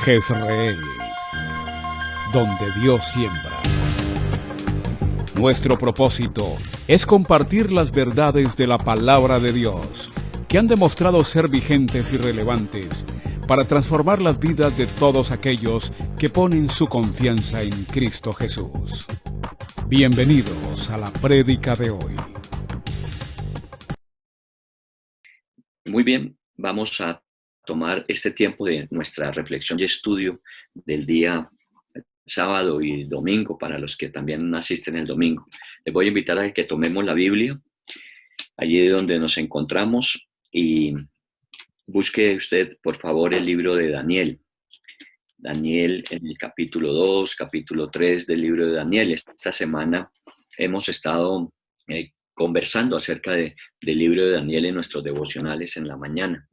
Jezreel, donde Dios siembra. Nuestro propósito es compartir las verdades de la palabra de Dios, que han demostrado ser vigentes y relevantes para transformar las vidas de todos aquellos que ponen su confianza en Cristo Jesús. Bienvenidos a la prédica de hoy. Muy bien, vamos a tomar este tiempo de nuestra reflexión y estudio del día sábado y domingo para los que también asisten el domingo. Les voy a invitar a que tomemos la Biblia, allí donde nos encontramos, y busque usted, por favor, el libro de Daniel. Daniel en el capítulo 2, capítulo 3 del libro de Daniel. Esta semana hemos estado conversando acerca del libro de Daniel en nuestros devocionales en la mañana.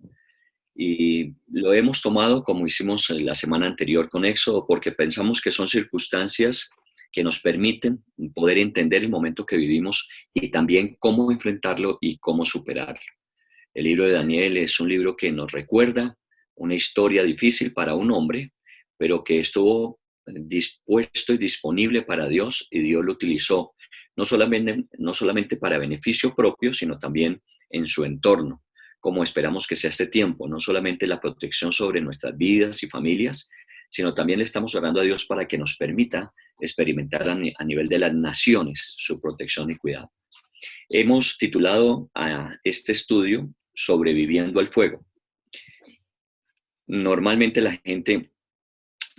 Y lo hemos tomado como hicimos la semana anterior con Éxodo, porque pensamos que son circunstancias que nos permiten poder entender el momento que vivimos y también cómo enfrentarlo y cómo superarlo. El libro de Daniel es un libro que nos recuerda una historia difícil para un hombre, pero que estuvo dispuesto y disponible para Dios, y Dios lo utilizó no solamente para beneficio propio, sino también en su entorno, como esperamos que sea este tiempo, no solamente la protección sobre nuestras vidas y familias, sino también le estamos orando a Dios para que nos permita experimentar a nivel de las naciones su protección y cuidado. Hemos titulado a este estudio Sobreviviendo al fuego. Normalmente la gente,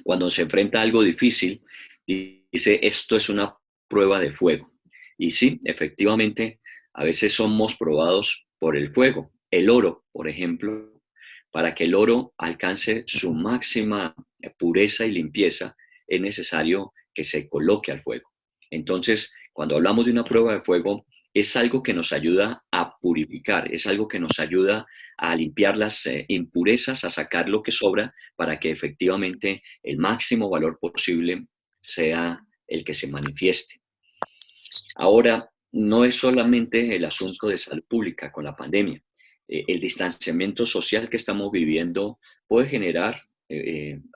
cuando se enfrenta a algo difícil, dice, esto es una prueba de fuego. Y sí, efectivamente, a veces somos probados por el fuego. El oro, por ejemplo, para que el oro alcance su máxima pureza y limpieza, es necesario que se coloque al fuego. Entonces, cuando hablamos de una prueba de fuego, es algo que nos ayuda a purificar, es algo que nos ayuda a limpiar las impurezas, a sacar lo que sobra para que efectivamente el máximo valor posible sea el que se manifieste. Ahora, no es solamente el asunto de salud pública con la pandemia. El distanciamiento social que estamos viviendo puede generar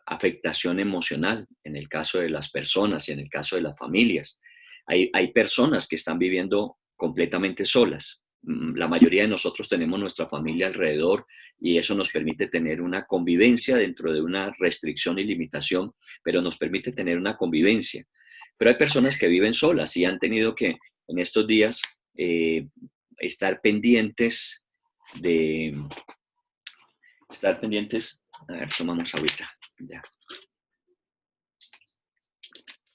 afectación emocional en el caso de las personas y en el caso de las familias. Hay personas que están viviendo completamente solas. La mayoría de nosotros tenemos nuestra familia alrededor y eso nos permite tener una convivencia dentro de una restricción y limitación, pero nos permite tener una convivencia. Pero hay personas que viven solas y han tenido que en estos días estar pendientes de, a ver, tomamos ahorita, ya.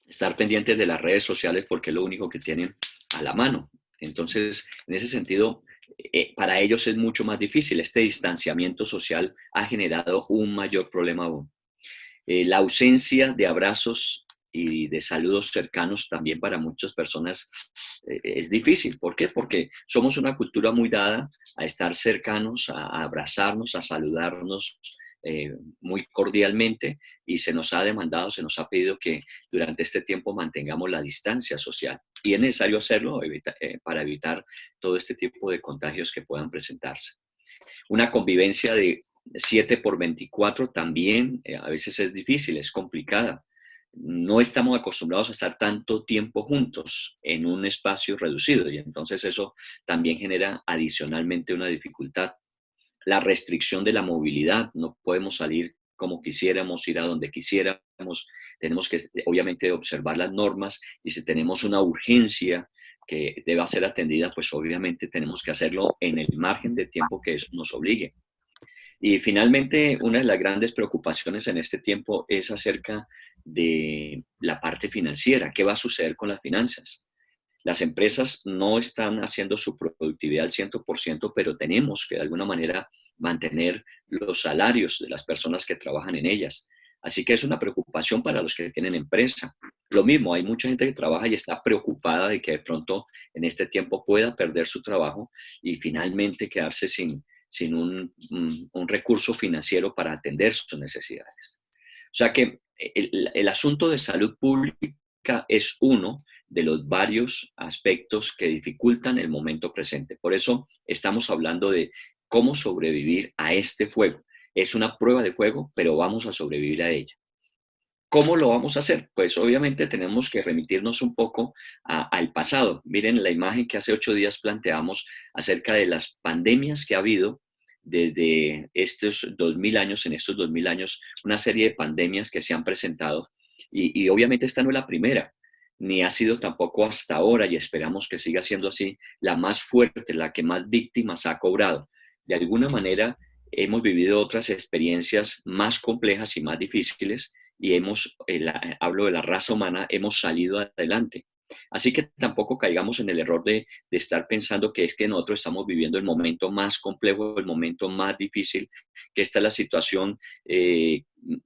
Estar pendientes de las redes sociales porque es lo único que tienen a la mano. Entonces, en ese sentido, para ellos es mucho más difícil. Este distanciamiento social ha generado un mayor problema aún. La ausencia de abrazos y de saludos cercanos también para muchas personas es difícil. ¿Por qué? Porque somos una cultura muy dada a estar cercanos, a abrazarnos, a saludarnos muy cordialmente, y se nos ha demandado, se nos ha pedido que durante este tiempo mantengamos la distancia social. Y es necesario hacerlo para evitar todo este tipo de contagios que puedan presentarse. Una convivencia de 7 por 24 también a veces es difícil, es complicada. No estamos acostumbrados a estar tanto tiempo juntos en un espacio reducido, y entonces eso también genera adicionalmente una dificultad. La restricción de la movilidad, no podemos salir como quisiéramos, ir a donde quisiéramos, tenemos que obviamente observar las normas, y si tenemos una urgencia que deba ser atendida, pues obviamente tenemos que hacerlo en el margen de tiempo que eso nos obligue. Y finalmente, una de las grandes preocupaciones en este tiempo es acerca de la parte financiera. ¿Qué va a suceder con las finanzas? Las empresas no están haciendo su productividad al 100%, pero tenemos que de alguna manera mantener los salarios de las personas que trabajan en ellas. Así que es una preocupación para los que tienen empresa. Lo mismo, hay mucha gente que trabaja y está preocupada de que de pronto en este tiempo pueda perder su trabajo y finalmente quedarse sin un recurso financiero para atender sus necesidades. O sea que el asunto de salud pública es uno de los varios aspectos que dificultan el momento presente. Por eso estamos hablando de cómo sobrevivir a este fuego. Es una prueba de fuego, pero vamos a sobrevivir a ella. ¿Cómo lo vamos a hacer? Pues obviamente tenemos que remitirnos un poco al pasado. Miren la imagen que hace 8 días planteamos acerca de las pandemias que ha habido desde estos 2000 años, en estos 2000 años, una serie de pandemias que se han presentado. Y obviamente esta no es la primera, ni ha sido tampoco hasta ahora, y esperamos que siga siendo así, la más fuerte, la que más víctimas ha cobrado. De alguna manera, hemos vivido otras experiencias más complejas y más difíciles y hablo de la raza humana, hemos salido adelante. Así que tampoco caigamos en el error de estar pensando que es que nosotros estamos viviendo el momento más complejo, el momento más difícil, que esta es la situación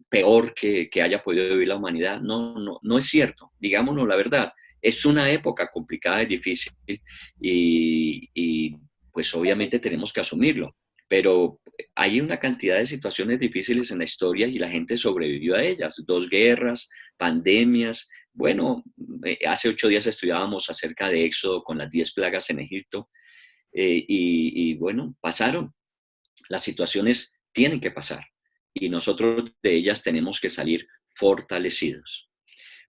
peor que haya podido vivir la humanidad. No, no, no es cierto, digámonos la verdad. Es una época complicada y difícil y pues obviamente tenemos que asumirlo, pero hay una cantidad de situaciones difíciles en la historia y la gente sobrevivió a ellas. 2 guerras, pandemias. Bueno, hace 8 días estudiábamos acerca de Éxodo con las 10 plagas en Egipto y bueno, pasaron. Las situaciones tienen que pasar y nosotros de ellas tenemos que salir fortalecidos.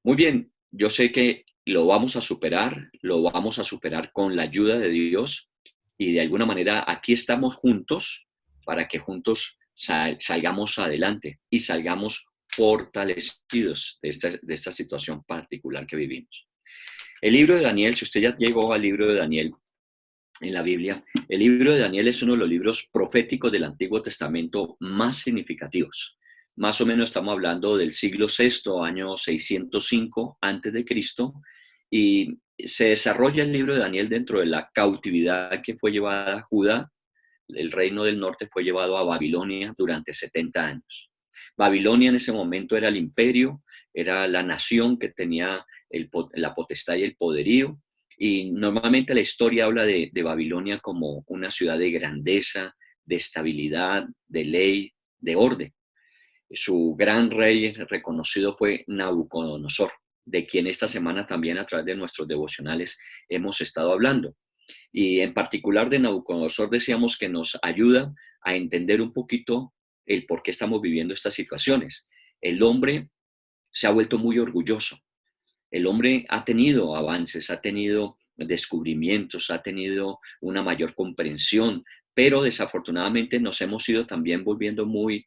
Muy bien, yo sé que lo vamos a superar con la ayuda de Dios y de alguna manera aquí estamos juntos para que juntos salgamos adelante y salgamos fortalecidos de esta situación particular que vivimos. El libro de Daniel, si usted ya llegó al libro de Daniel en la Biblia, el libro de Daniel es uno de los libros proféticos del Antiguo Testamento más significativos. Más o menos estamos hablando del siglo VI, año 605 antes de Cristo, y se desarrolla el libro de Daniel dentro de la cautividad que fue llevada a Judá. El reino del norte fue llevado a Babilonia durante 70 años. Babilonia en ese momento era el imperio, era la nación que tenía la potestad y el poderío, y normalmente la historia habla de Babilonia como una ciudad de grandeza, de estabilidad, de ley, de orden. Su gran rey reconocido fue Nabucodonosor, de quien esta semana también a través de nuestros devocionales hemos estado hablando. Y en particular de Nabucodonosor decíamos que nos ayuda a entender un poquito el por qué estamos viviendo estas situaciones. El hombre se ha vuelto muy orgulloso. El hombre ha tenido avances, ha tenido descubrimientos, ha tenido una mayor comprensión, pero desafortunadamente nos hemos ido también volviendo muy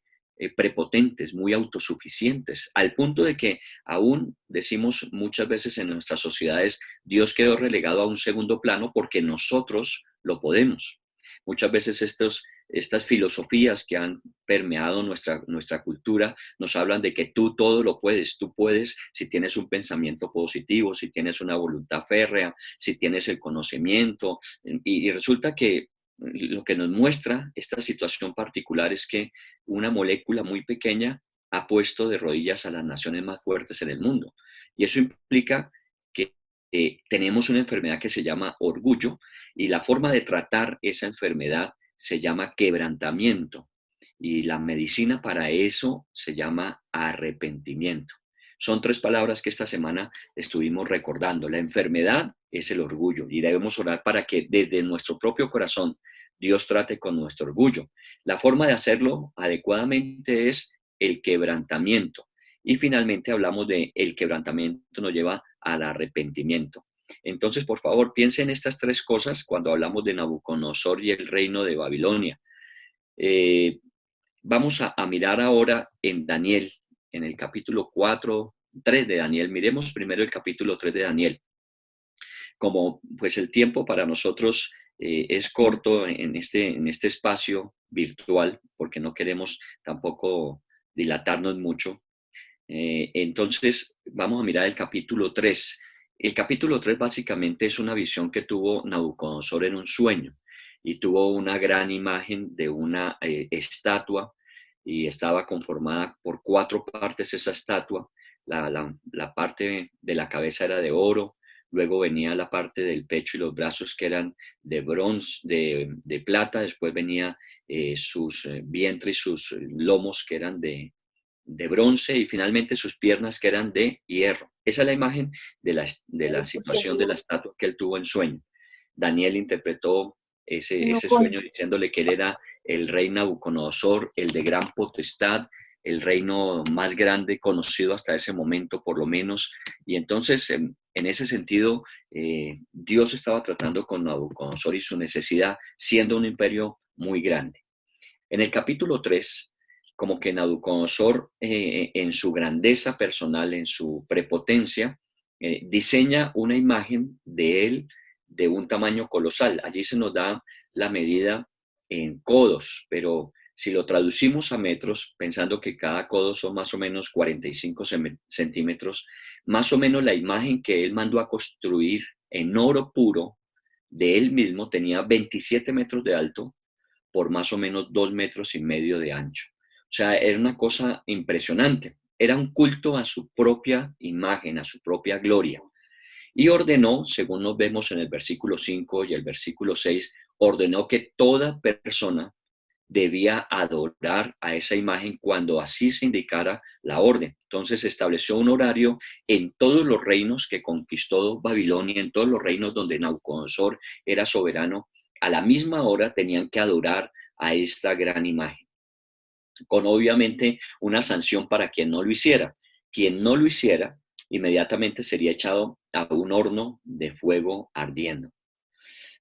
prepotentes, muy autosuficientes, al punto de que aún decimos muchas veces en nuestras sociedades, Dios quedó relegado a un segundo plano porque nosotros lo podemos. Muchas veces estas filosofías que han permeado nuestra cultura nos hablan de que tú todo lo puedes, tú puedes si tienes un pensamiento positivo, si tienes una voluntad férrea, si tienes el conocimiento, y resulta que lo que nos muestra esta situación particular es que una molécula muy pequeña ha puesto de rodillas a las naciones más fuertes en el mundo. Y eso implica que tenemos una enfermedad que se llama orgullo y la forma de tratar esa enfermedad se llama quebrantamiento. Y la medicina para eso se llama arrepentimiento. Son 3 palabras que esta semana estuvimos recordando. La enfermedad es el orgullo y debemos orar para que desde nuestro propio corazón Dios trate con nuestro orgullo. La forma de hacerlo adecuadamente es el quebrantamiento. Y finalmente hablamos de el quebrantamiento nos lleva al arrepentimiento. Entonces, por favor, piensen en estas 3 cosas cuando hablamos de Nabucodonosor y el reino de Babilonia. Eh, Vamos a mirar ahora en Daniel, en el capítulo 4, 3 de Daniel. Miremos primero el capítulo 3 de Daniel. Como pues el tiempo para nosotros es corto en este espacio virtual, porque no queremos tampoco dilatarnos mucho, entonces vamos a mirar el capítulo 3. El capítulo 3 básicamente es una visión que tuvo Nabucodonosor en un sueño y tuvo una gran imagen de una estatua y estaba conformada por 4 partes esa estatua. La parte de la cabeza era de oro, luego venía la parte del pecho y los brazos que eran de bronce, de plata, después venía sus vientre y sus lomos que eran de bronce y finalmente sus piernas que eran de hierro. Esa es la imagen de la situación de la estatua que él tuvo en sueño. Daniel interpretó No ese con- sueño diciéndole que él era el rey Nabucodonosor, el de gran potestad, el reino más grande conocido hasta ese momento, por lo menos. Y entonces, en ese sentido, Dios estaba tratando con Nabucodonosor y su necesidad, siendo un imperio muy grande. En el capítulo 3, como que Nabucodonosor, en su grandeza personal, en su prepotencia, diseña una imagen de él de un tamaño colosal. Allí se nos da la medida en codos, pero si lo traducimos a metros, pensando que cada codo son más o menos 45 centímetros, más o menos la imagen que él mandó a construir en oro puro de él mismo tenía 27 metros de alto por más o menos 2,5 metros de ancho. O sea, era una cosa impresionante. Era un culto a su propia imagen, a su propia gloria. Y ordenó, según nos vemos en el versículo 5 y el versículo 6, ordenó que toda persona debía adorar a esa imagen cuando así se indicara la orden. Entonces estableció un horario en todos los reinos que conquistó Babilonia, en todos los reinos donde Nabucodonosor era soberano. A la misma hora tenían que adorar a esta gran imagen, con obviamente una sanción para quien no lo hiciera. Quien no lo hiciera, inmediatamente sería echado a un horno de fuego ardiendo.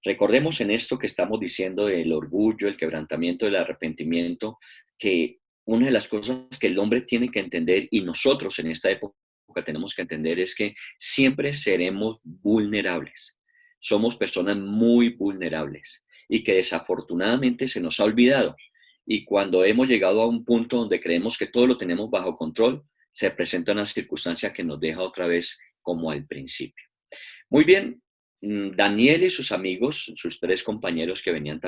Recordemos en esto que estamos diciendo del orgullo, el quebrantamiento, el arrepentimiento, que una de las cosas que el hombre tiene que entender, y nosotros en esta época tenemos que entender, es que siempre seremos vulnerables. Somos personas muy vulnerables y que desafortunadamente se nos ha olvidado. Y cuando hemos llegado a un punto donde creemos que todo lo tenemos bajo control, se presenta una circunstancia que nos deja otra vez como al principio. Muy bien, Daniel y sus amigos, sus 3 compañeros que venían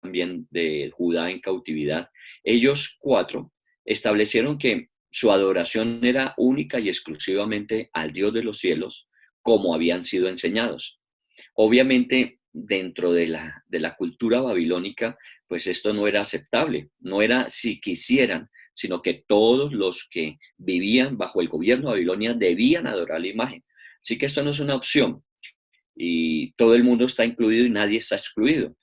también de Judá en cautividad, ellos 4 establecieron que su adoración era única y exclusivamente al Dios de los cielos, como habían sido enseñados. Obviamente, dentro de la cultura babilónica, pues esto no era aceptable, no era si quisieran, sino que todos los que vivían bajo el gobierno de Babilonia debían adorar la imagen. Así que esto no es una opción y todo el mundo está incluido y nadie está excluido.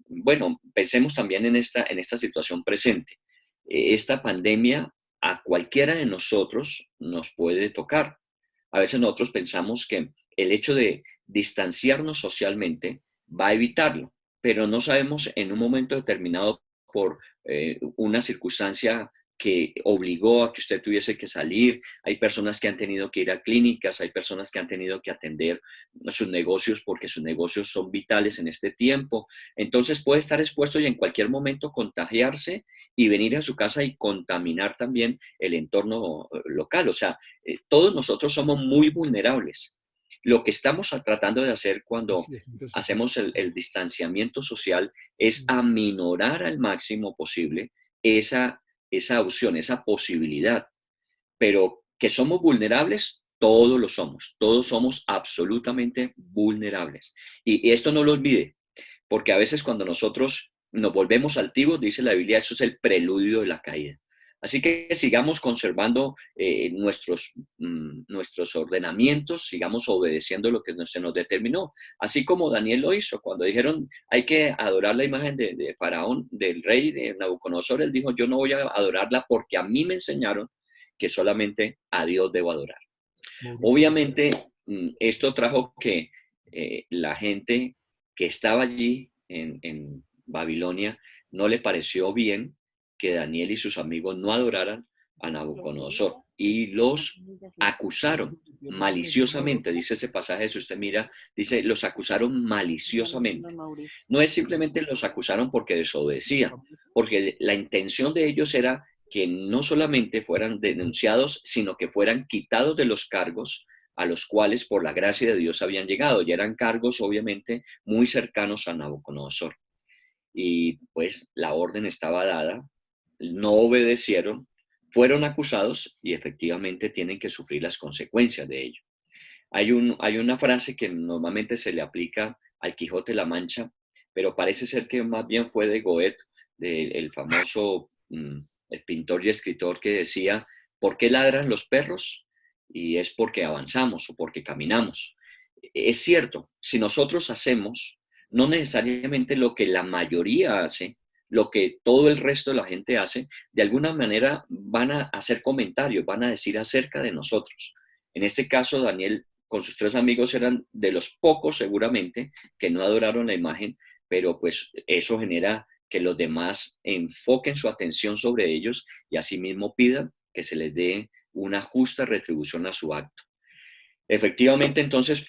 Bueno, pensemos también en esta situación presente. Esta pandemia a cualquiera de nosotros nos puede tocar. A veces nosotros pensamos que el hecho de distanciarnos socialmente va a evitarlo, pero no sabemos en un momento determinado por una circunstancia que obligó a que usted tuviese que salir. Hay personas que han tenido que ir a clínicas, hay personas que han tenido que atender sus negocios porque sus negocios son vitales en este tiempo. Entonces puede estar expuesto y en cualquier momento contagiarse y venir a su casa y contaminar también el entorno local. O sea, todos nosotros somos muy vulnerables. Lo que estamos tratando de hacer cuando hacemos el distanciamiento social es aminorar al máximo posible esa opción, esa posibilidad. Pero que somos vulnerables, todos somos absolutamente vulnerables. Y esto no lo olvide, porque a veces cuando nosotros nos volvemos altivos, dice la Biblia, eso es el preludio de la caída. Así que sigamos conservando nuestros ordenamientos, sigamos obedeciendo lo que se nos determinó. Así como Daniel lo hizo, cuando dijeron hay que adorar la imagen de Faraón, del rey de Nabucodonosor, él dijo, yo no voy a adorarla porque a mí me enseñaron que solamente a Dios debo adorar. Obviamente, esto trajo que la gente que estaba allí en Babilonia no le pareció bien que Daniel y sus amigos no adoraran a Nabucodonosor y los acusaron maliciosamente, dice ese pasaje, si usted mira, dice, los acusaron maliciosamente. No es simplemente los acusaron porque desobedecían, porque la intención de ellos era que no solamente fueran denunciados, sino que fueran quitados de los cargos a los cuales por la gracia de Dios habían llegado. Y eran cargos obviamente muy cercanos a Nabucodonosor. Y pues la orden estaba dada, no obedecieron, fueron acusados y efectivamente tienen que sufrir las consecuencias de ello. Hay una frase que normalmente se le aplica al Quijote de la Mancha, pero parece ser que más bien fue de Goethe, el famoso el pintor y escritor que decía, ¿por qué ladran los perros? Y es porque avanzamos o porque caminamos. Es cierto, si nosotros hacemos no necesariamente lo que la mayoría hace, lo que todo el resto de la gente hace, de alguna manera van a hacer comentarios, van a decir acerca de nosotros. En este caso, Daniel con sus tres amigos eran de los pocos seguramente que no adoraron la imagen, pero pues eso genera que los demás enfoquen su atención sobre ellos y asimismo pidan que se les dé una justa retribución a su acto. Efectivamente, entonces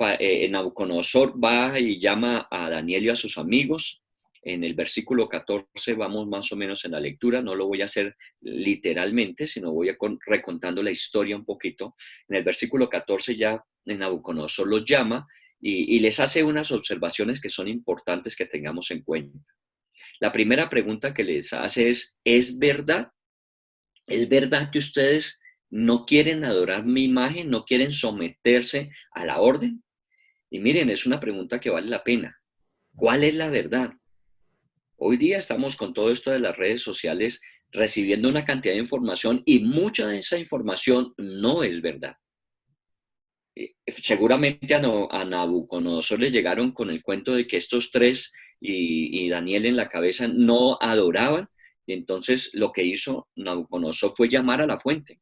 Nabucodonosor va y llama a Daniel y a sus amigos. En el versículo 14 vamos más o menos en la lectura, no lo voy a hacer literalmente, sino voy a recontando la historia un poquito. En el versículo 14 ya Nabucodonosor los llama y les hace unas observaciones que son importantes que tengamos en cuenta. La primera pregunta que les hace ¿es verdad? ¿Es verdad que ustedes no quieren adorar mi imagen, no quieren someterse a la orden? Y miren, es una pregunta que vale la pena. ¿Cuál es la verdad? Hoy día estamos con todo esto de las redes sociales recibiendo una cantidad de información y mucha de esa información no es verdad. Seguramente a Nabucodonosor le llegaron con el cuento de que estos tres y Daniel en la cabeza no adoraban, y entonces lo que hizo Nabucodonosor fue llamar a la fuente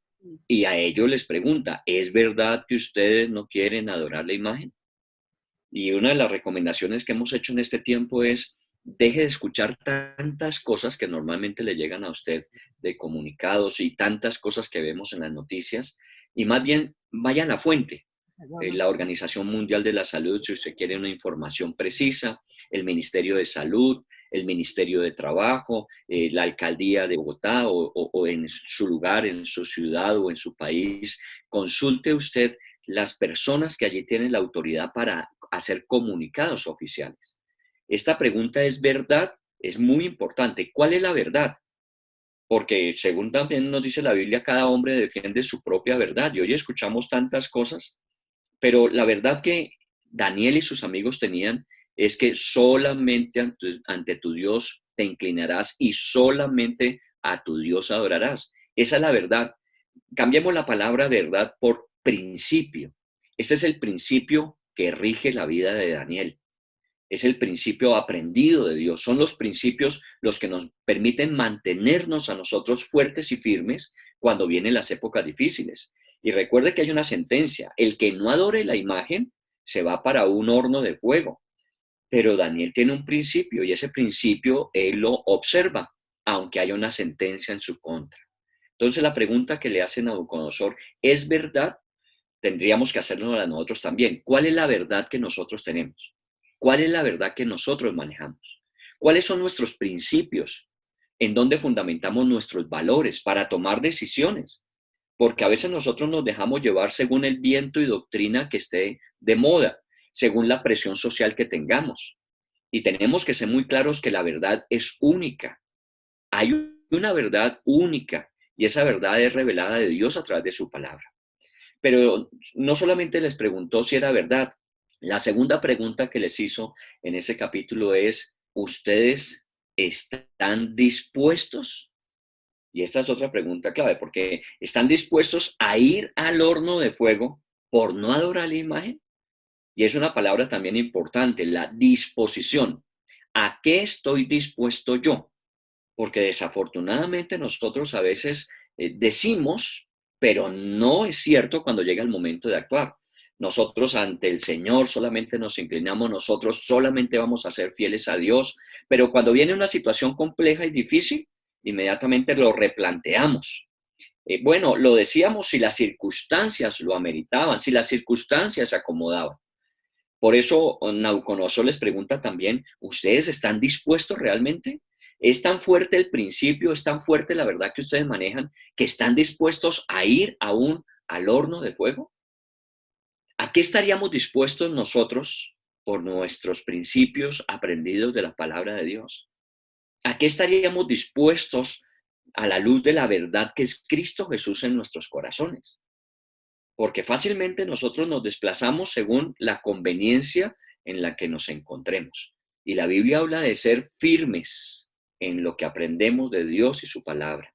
y a ellos les pregunta, ¿es verdad que ustedes no quieren adorar la imagen? Y una de las recomendaciones que hemos hecho en este tiempo es, deje de escuchar tantas cosas que normalmente le llegan a usted de comunicados y tantas cosas que vemos en las noticias, y más bien vaya a la fuente. La Organización Mundial de la Salud, si usted quiere una información precisa, el Ministerio de Salud, el Ministerio de Trabajo, la Alcaldía de Bogotá o en su lugar, en su ciudad o en su país, consulte usted las personas que allí tienen la autoridad para hacer comunicados oficiales. Esta pregunta es verdad, es muy importante. ¿Cuál es la verdad? Porque según también nos dice la Biblia, cada hombre defiende su propia verdad. Y hoy escuchamos tantas cosas, pero la verdad que Daniel y sus amigos tenían es que solamente ante tu Dios te inclinarás y solamente a tu Dios adorarás. Esa es la verdad. Cambiemos la palabra verdad por principio. Ese es el principio que rige la vida de Daniel. Es el principio aprendido de Dios. Son los principios los que nos permiten mantenernos a nosotros fuertes y firmes cuando vienen las épocas difíciles. Y recuerde que hay una sentencia. El que no adore la imagen se va para un horno de fuego. Pero Daniel tiene un principio y ese principio él lo observa, aunque haya una sentencia en su contra. Entonces la pregunta que le hace Nabucodonosor, ¿es verdad? Tendríamos que hacerlo a nosotros también. ¿Cuál es la verdad que nosotros tenemos? ¿Cuál es la verdad que nosotros manejamos? ¿Cuáles son nuestros principios? ¿En dónde fundamentamos nuestros valores para tomar decisiones? Porque a veces nosotros nos dejamos llevar según el viento y doctrina que esté de moda, según la presión social que tengamos. Y tenemos que ser muy claros que la verdad es única. Hay una verdad única y esa verdad es revelada de Dios a través de su palabra. Pero no solamente les preguntó si era verdad. La segunda pregunta que les hizo en ese capítulo es, ¿ustedes están dispuestos? Y esta es otra pregunta clave, porque ¿están dispuestos a ir al horno de fuego por no adorar la imagen? Y es una palabra también importante, la disposición. ¿A qué estoy dispuesto yo? Porque desafortunadamente nosotros a veces decimos, pero no es cierto cuando llega el momento de actuar. Nosotros ante el Señor solamente nos inclinamos, nosotros solamente vamos a ser fieles a Dios, pero cuando viene una situación compleja y difícil, inmediatamente lo replanteamos. Bueno, lo decíamos si las circunstancias lo ameritaban, si las circunstancias se acomodaban. Por eso Nabucodonosor les pregunta también, ¿ustedes están dispuestos realmente? ¿Es tan fuerte el principio, es tan fuerte la verdad que ustedes manejan, que están dispuestos a ir aún al horno de fuego? ¿A qué estaríamos dispuestos nosotros por nuestros principios aprendidos de la palabra de Dios? ¿A qué estaríamos dispuestos a la luz de la verdad que es Cristo Jesús en nuestros corazones? Porque fácilmente nosotros nos desplazamos según la conveniencia en la que nos encontremos. Y la Biblia habla de ser firmes en lo que aprendemos de Dios y su palabra.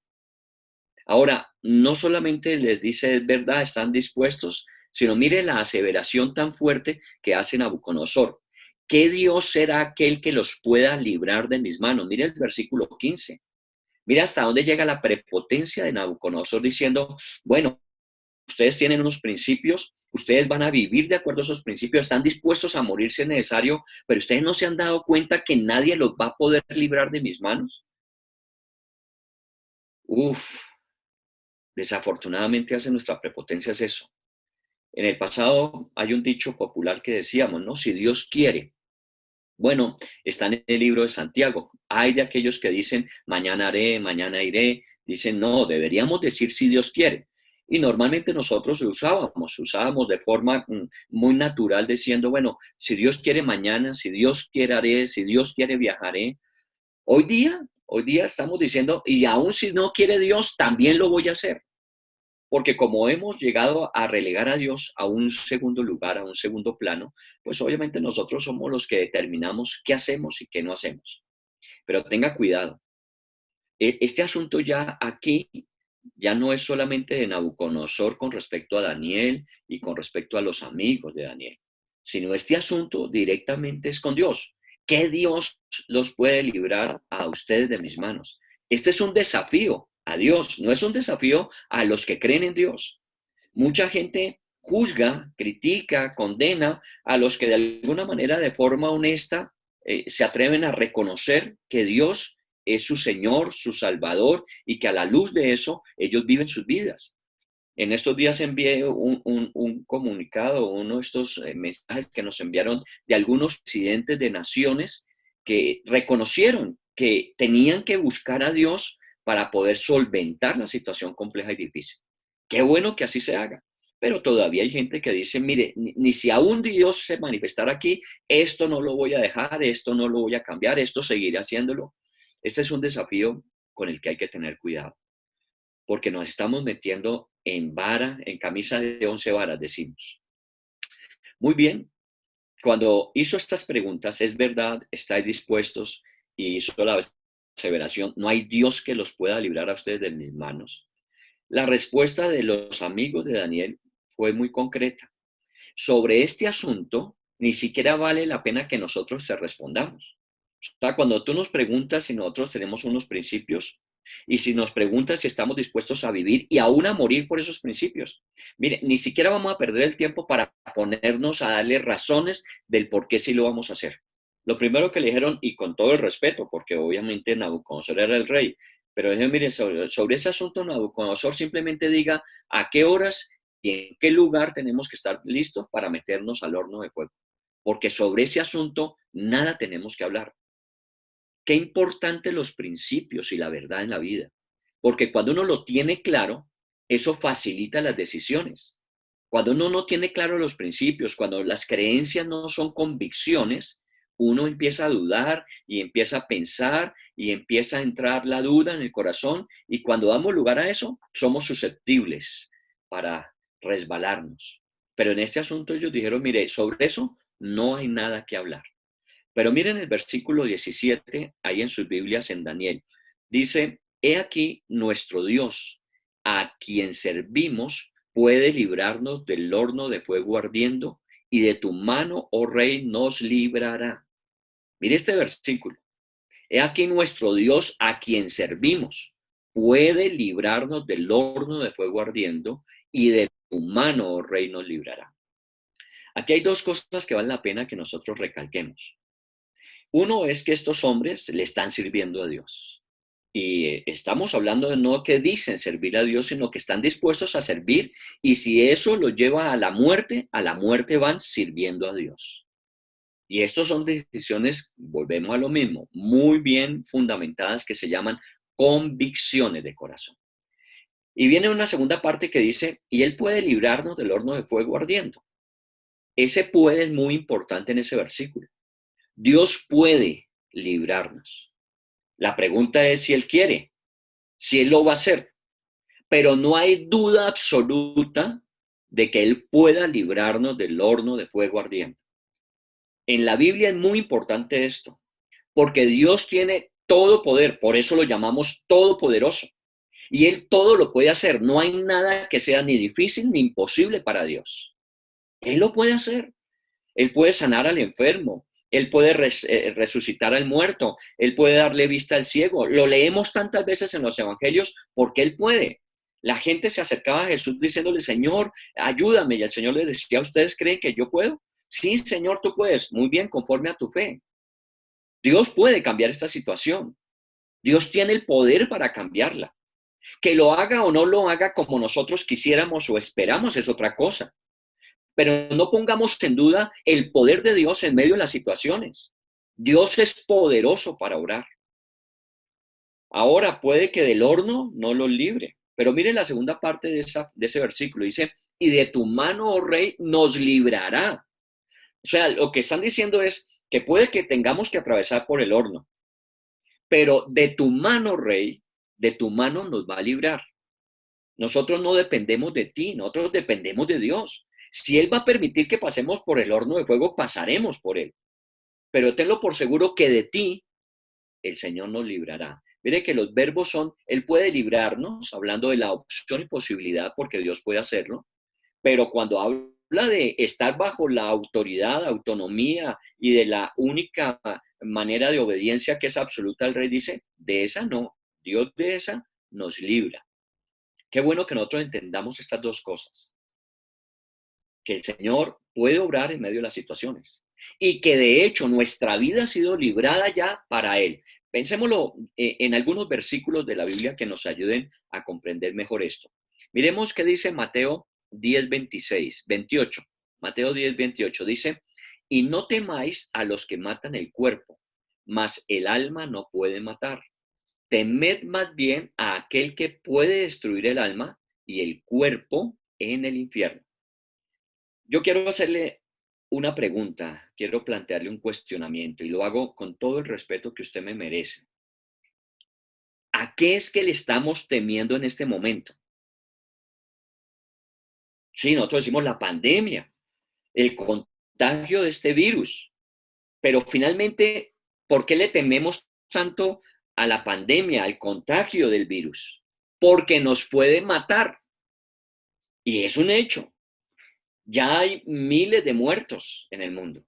Ahora, no solamente les dice es verdad, están dispuestos, sino mire la aseveración tan fuerte que hace Nabucodonosor. ¿qué Dios será aquel que los pueda librar de mis manos? Mire el versículo 15. Mira hasta dónde llega la prepotencia de Nabucodonosor diciendo, bueno, ustedes tienen unos principios, ustedes van a vivir de acuerdo a esos principios, están dispuestos a morir si es necesario, pero ustedes no se han dado cuenta que nadie los va a poder librar de mis manos. Uf, desafortunadamente hace nuestra prepotencia es eso. En el pasado hay un dicho popular que decíamos, ¿no? Si Dios quiere. Bueno, está en el libro de Santiago. Hay de aquellos que dicen, mañana haré, mañana iré. Dicen, no, deberíamos decir si Dios quiere. Y normalmente nosotros lo usábamos de forma muy natural diciendo, bueno, si Dios quiere mañana, si Dios quiere haré, si Dios quiere viajaré. Hoy día estamos diciendo, y aún si no quiere Dios, también lo voy a hacer. Porque como hemos llegado a relegar a Dios a un segundo lugar, a un segundo plano, pues obviamente nosotros somos los que determinamos qué hacemos y qué no hacemos. Pero tenga cuidado. Este asunto ya aquí ya no es solamente de Nabucodonosor con respecto a Daniel y con respecto a los amigos de Daniel, sino este asunto directamente es con Dios. ¿Qué Dios los puede librar a ustedes de mis manos? Este es un desafío a Dios, no es un desafío a los que creen en Dios. Mucha gente juzga, critica, condena a los que de alguna manera, de forma honesta, se atreven a reconocer que Dios es su Señor, su Salvador, y que a la luz de eso ellos viven sus vidas. En estos días envié un comunicado, uno de estos mensajes que nos enviaron de algunos presidentes de naciones que reconocieron que tenían que buscar a Dios para poder solventar la situación compleja y difícil. Qué bueno que así se haga. Pero todavía hay gente que dice, mire, ni si aún Dios se manifestara aquí, esto no lo voy a dejar, esto no lo voy a cambiar, esto seguiré haciéndolo. Este es un desafío con el que hay que tener cuidado, porque nos estamos metiendo en vara, en camisa de 11 varas, decimos. Muy bien, cuando hizo estas preguntas, ¿es verdad? ¿Estáis dispuestos? Y hizo la aseveración, no hay Dios que los pueda librar a ustedes de mis manos. La respuesta de los amigos de Daniel fue muy concreta. Sobre este asunto, ni siquiera vale la pena que nosotros te respondamos. O sea, cuando tú nos preguntas si nosotros tenemos unos principios y si nos preguntas si estamos dispuestos a vivir y aún a morir por esos principios, mire, ni siquiera vamos a perder el tiempo para ponernos a darle razones del por qué sí lo vamos a hacer. Lo primero que le dijeron, y con todo el respeto, porque obviamente Nabucodonosor era el rey, pero dijeron, mire, sobre ese asunto Nabucodonosor simplemente diga a qué horas y en qué lugar tenemos que estar listos para meternos al horno de fuego. Porque sobre ese asunto nada tenemos que hablar. Qué importante los principios y la verdad en la vida. Porque cuando uno lo tiene claro, eso facilita las decisiones. Cuando uno no tiene claro los principios, cuando las creencias no son convicciones, uno empieza a dudar y empieza a pensar y empieza a entrar la duda en el corazón y cuando damos lugar a eso, somos susceptibles para resbalarnos. Pero en este asunto ellos dijeron, mire, sobre eso no hay nada que hablar. Pero miren el versículo 17, ahí en sus Biblias en Daniel. Dice, he aquí nuestro Dios, a quien servimos, puede librarnos del horno de fuego ardiendo y de tu mano, oh rey, nos librará. Mire este versículo. He aquí nuestro Dios, a quien servimos, puede librarnos del horno de fuego ardiendo y de tu mano, oh rey, nos librará. Aquí hay dos cosas que valen la pena que nosotros recalquemos. Uno es que estos hombres le están sirviendo a Dios. Y estamos hablando de no que dicen servir a Dios, sino que están dispuestos a servir. Y si eso los lleva a la muerte van sirviendo a Dios. Y estas son decisiones, volvemos a lo mismo, muy bien fundamentadas que se llaman convicciones de corazón. Y viene una segunda parte que dice, y Él puede librarnos del horno de fuego ardiendo. Ese puede es muy importante en ese versículo. Dios puede librarnos. La pregunta es si Él quiere, si Él lo va a hacer. Pero no hay duda absoluta de que Él pueda librarnos del horno de fuego ardiente. En la Biblia es muy importante esto, porque Dios tiene todo poder, por eso lo llamamos todopoderoso. Y Él todo lo puede hacer. No hay nada que sea ni difícil ni imposible para Dios. Él lo puede hacer. Él puede sanar al enfermo. Él puede resucitar al muerto, Él puede darle vista al ciego. Lo leemos tantas veces en los evangelios porque Él puede. La gente se acercaba a Jesús diciéndole, Señor, ayúdame. Y el Señor les decía, ¿ustedes creen que yo puedo? Sí, Señor, tú puedes. Muy bien, conforme a tu fe. Dios puede cambiar esta situación. Dios tiene el poder para cambiarla. Que lo haga o no lo haga como nosotros quisiéramos o esperamos es otra cosa. Pero no pongamos en duda el poder de Dios en medio de las situaciones. Dios es poderoso para orar. Ahora puede que del horno no los libre. Pero mire la segunda parte de ese versículo. Dice, y de tu mano, oh rey, nos librará. O sea, lo que están diciendo es que puede que tengamos que atravesar por el horno. Pero de tu mano, rey, de tu mano nos va a librar. Nosotros no dependemos de ti, nosotros dependemos de Dios. Si Él va a permitir que pasemos por el horno de fuego, pasaremos por él. Pero tenlo por seguro que de ti el Señor nos librará. Mire que los verbos son, Él puede librarnos, hablando de la opción y posibilidad, porque Dios puede hacerlo, pero cuando habla de estar bajo la autoridad, autonomía y de la única manera de obediencia que es absoluta, el rey dice, de esa no, Dios de esa nos libra. Qué bueno que nosotros entendamos estas dos cosas, que el Señor puede obrar en medio de las situaciones y que de hecho nuestra vida ha sido librada ya para Él. Pensémoslo en algunos versículos de la Biblia que nos ayuden a comprender mejor esto. Miremos qué dice Mateo 10, 26, 28. Mateo 10, 28 dice, y no temáis a los que matan el cuerpo, mas el alma no puede matar. Temed más bien a aquel que puede destruir el alma y el cuerpo en el infierno. Yo quiero hacerle una pregunta, quiero plantearle un cuestionamiento y lo hago con todo el respeto que usted me merece. ¿A qué es que le estamos temiendo en este momento? Sí, nosotros decimos la pandemia, el contagio de este virus, pero finalmente, ¿por qué le tememos tanto a la pandemia, al contagio del virus? Porque nos puede matar. Y es un hecho. Ya hay miles de muertos en el mundo.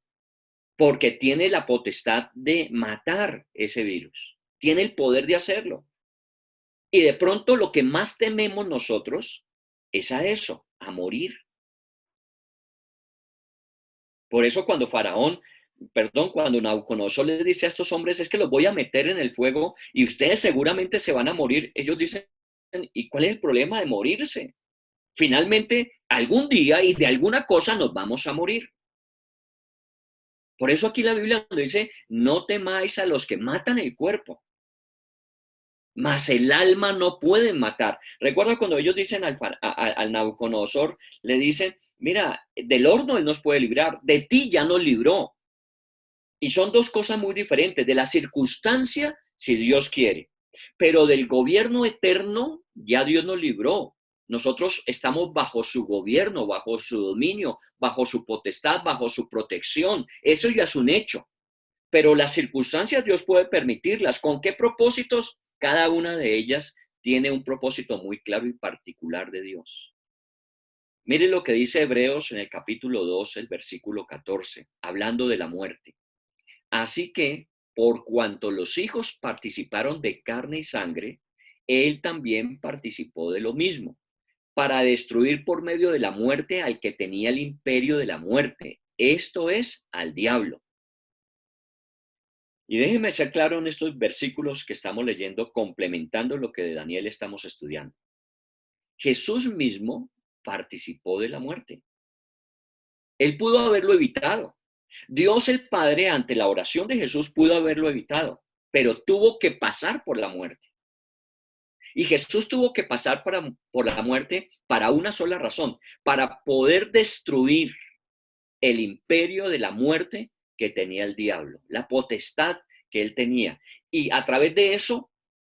Porque tiene la potestad de matar ese virus, tiene el poder de hacerlo. Y de pronto lo que más tememos nosotros es a eso, a morir. Por eso cuando Nabucodonosor le dice a estos hombres, es que los voy a meter en el fuego y ustedes seguramente se van a morir, ellos dicen, ¿y cuál es el problema de morirse? Finalmente, algún día y de alguna cosa nos vamos a morir. Por eso aquí la Biblia dice, no temáis a los que matan el cuerpo, mas el alma no pueden matar. Recuerda cuando ellos dicen al Nabucodonosor, le dicen, mira, del horno él nos puede librar, de ti ya nos libró. Y son dos cosas muy diferentes, de la circunstancia, si Dios quiere, pero del gobierno eterno, ya Dios nos libró. Nosotros estamos bajo su gobierno, bajo su dominio, bajo su potestad, bajo su protección. Eso ya es un hecho. Pero las circunstancias Dios puede permitirlas. ¿Con qué propósitos? Cada una de ellas tiene un propósito muy claro y particular de Dios. Mire lo que dice Hebreos en el capítulo 2, el versículo 14, hablando de la muerte. Así que, por cuanto los hijos participaron de carne y sangre, él también participó de lo mismo, para destruir por medio de la muerte al que tenía el imperio de la muerte, esto es, al diablo. Y déjeme ser claro en estos versículos que estamos leyendo, complementando lo que de Daniel estamos estudiando. Jesús mismo participó de la muerte. Él pudo haberlo evitado. Dios el Padre, ante la oración de Jesús, pudo haberlo evitado, pero tuvo que pasar por la muerte. Y Jesús tuvo que pasar por la muerte para una sola razón, para poder destruir el imperio de la muerte que tenía el diablo, la potestad que él tenía. Y a través de eso,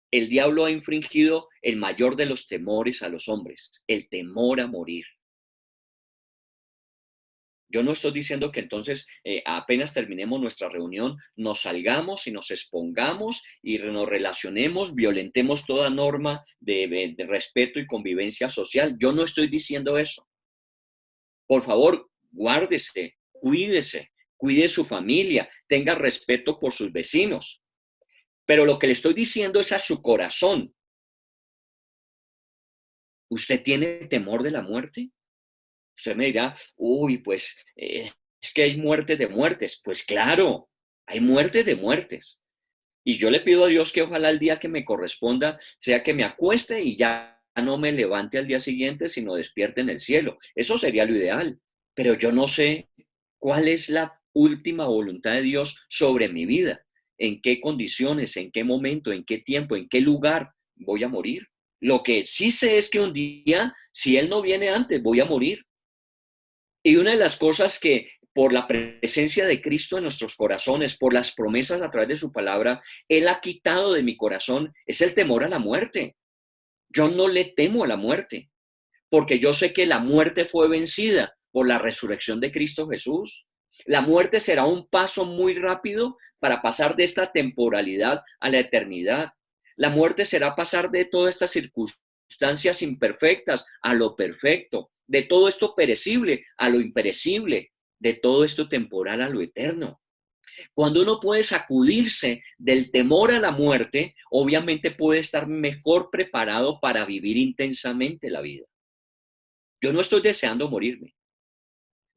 el diablo ha infringido el mayor de los temores a los hombres, el temor a morir. Yo no estoy diciendo que entonces apenas terminemos nuestra reunión, nos salgamos y nos expongamos y nos relacionemos, violentemos toda norma de respeto y convivencia social. Yo no estoy diciendo eso. Por favor, guárdese, cuídese, cuide su familia, tenga respeto por sus vecinos. Pero lo que le estoy diciendo es a su corazón. ¿Usted tiene temor de la muerte? Usted me dirá, uy, pues es que hay muertes de muertes. Pues claro, hay muertes de muertes. Y yo le pido a Dios que ojalá el día que me corresponda sea que me acueste y ya no me levante al día siguiente, sino despierte en el cielo. Eso sería lo ideal. Pero yo no sé cuál es la última voluntad de Dios sobre mi vida. En qué condiciones, en qué momento, en qué tiempo, en qué lugar voy a morir. Lo que sí sé es que un día, si Él no viene antes, voy a morir. Y una de las cosas que por la presencia de Cristo en nuestros corazones, por las promesas a través de su palabra, Él ha quitado de mi corazón es el temor a la muerte. Yo no le temo a la muerte, porque yo sé que la muerte fue vencida por la resurrección de Cristo Jesús. La muerte será un paso muy rápido para pasar de esta temporalidad a la eternidad. La muerte será pasar de todas estas circunstancias imperfectas a lo perfecto, de todo esto perecible a lo imperecible, de todo esto temporal a lo eterno. Cuando uno puede sacudirse del temor a la muerte, obviamente puede estar mejor preparado para vivir intensamente la vida. Yo no estoy deseando morirme,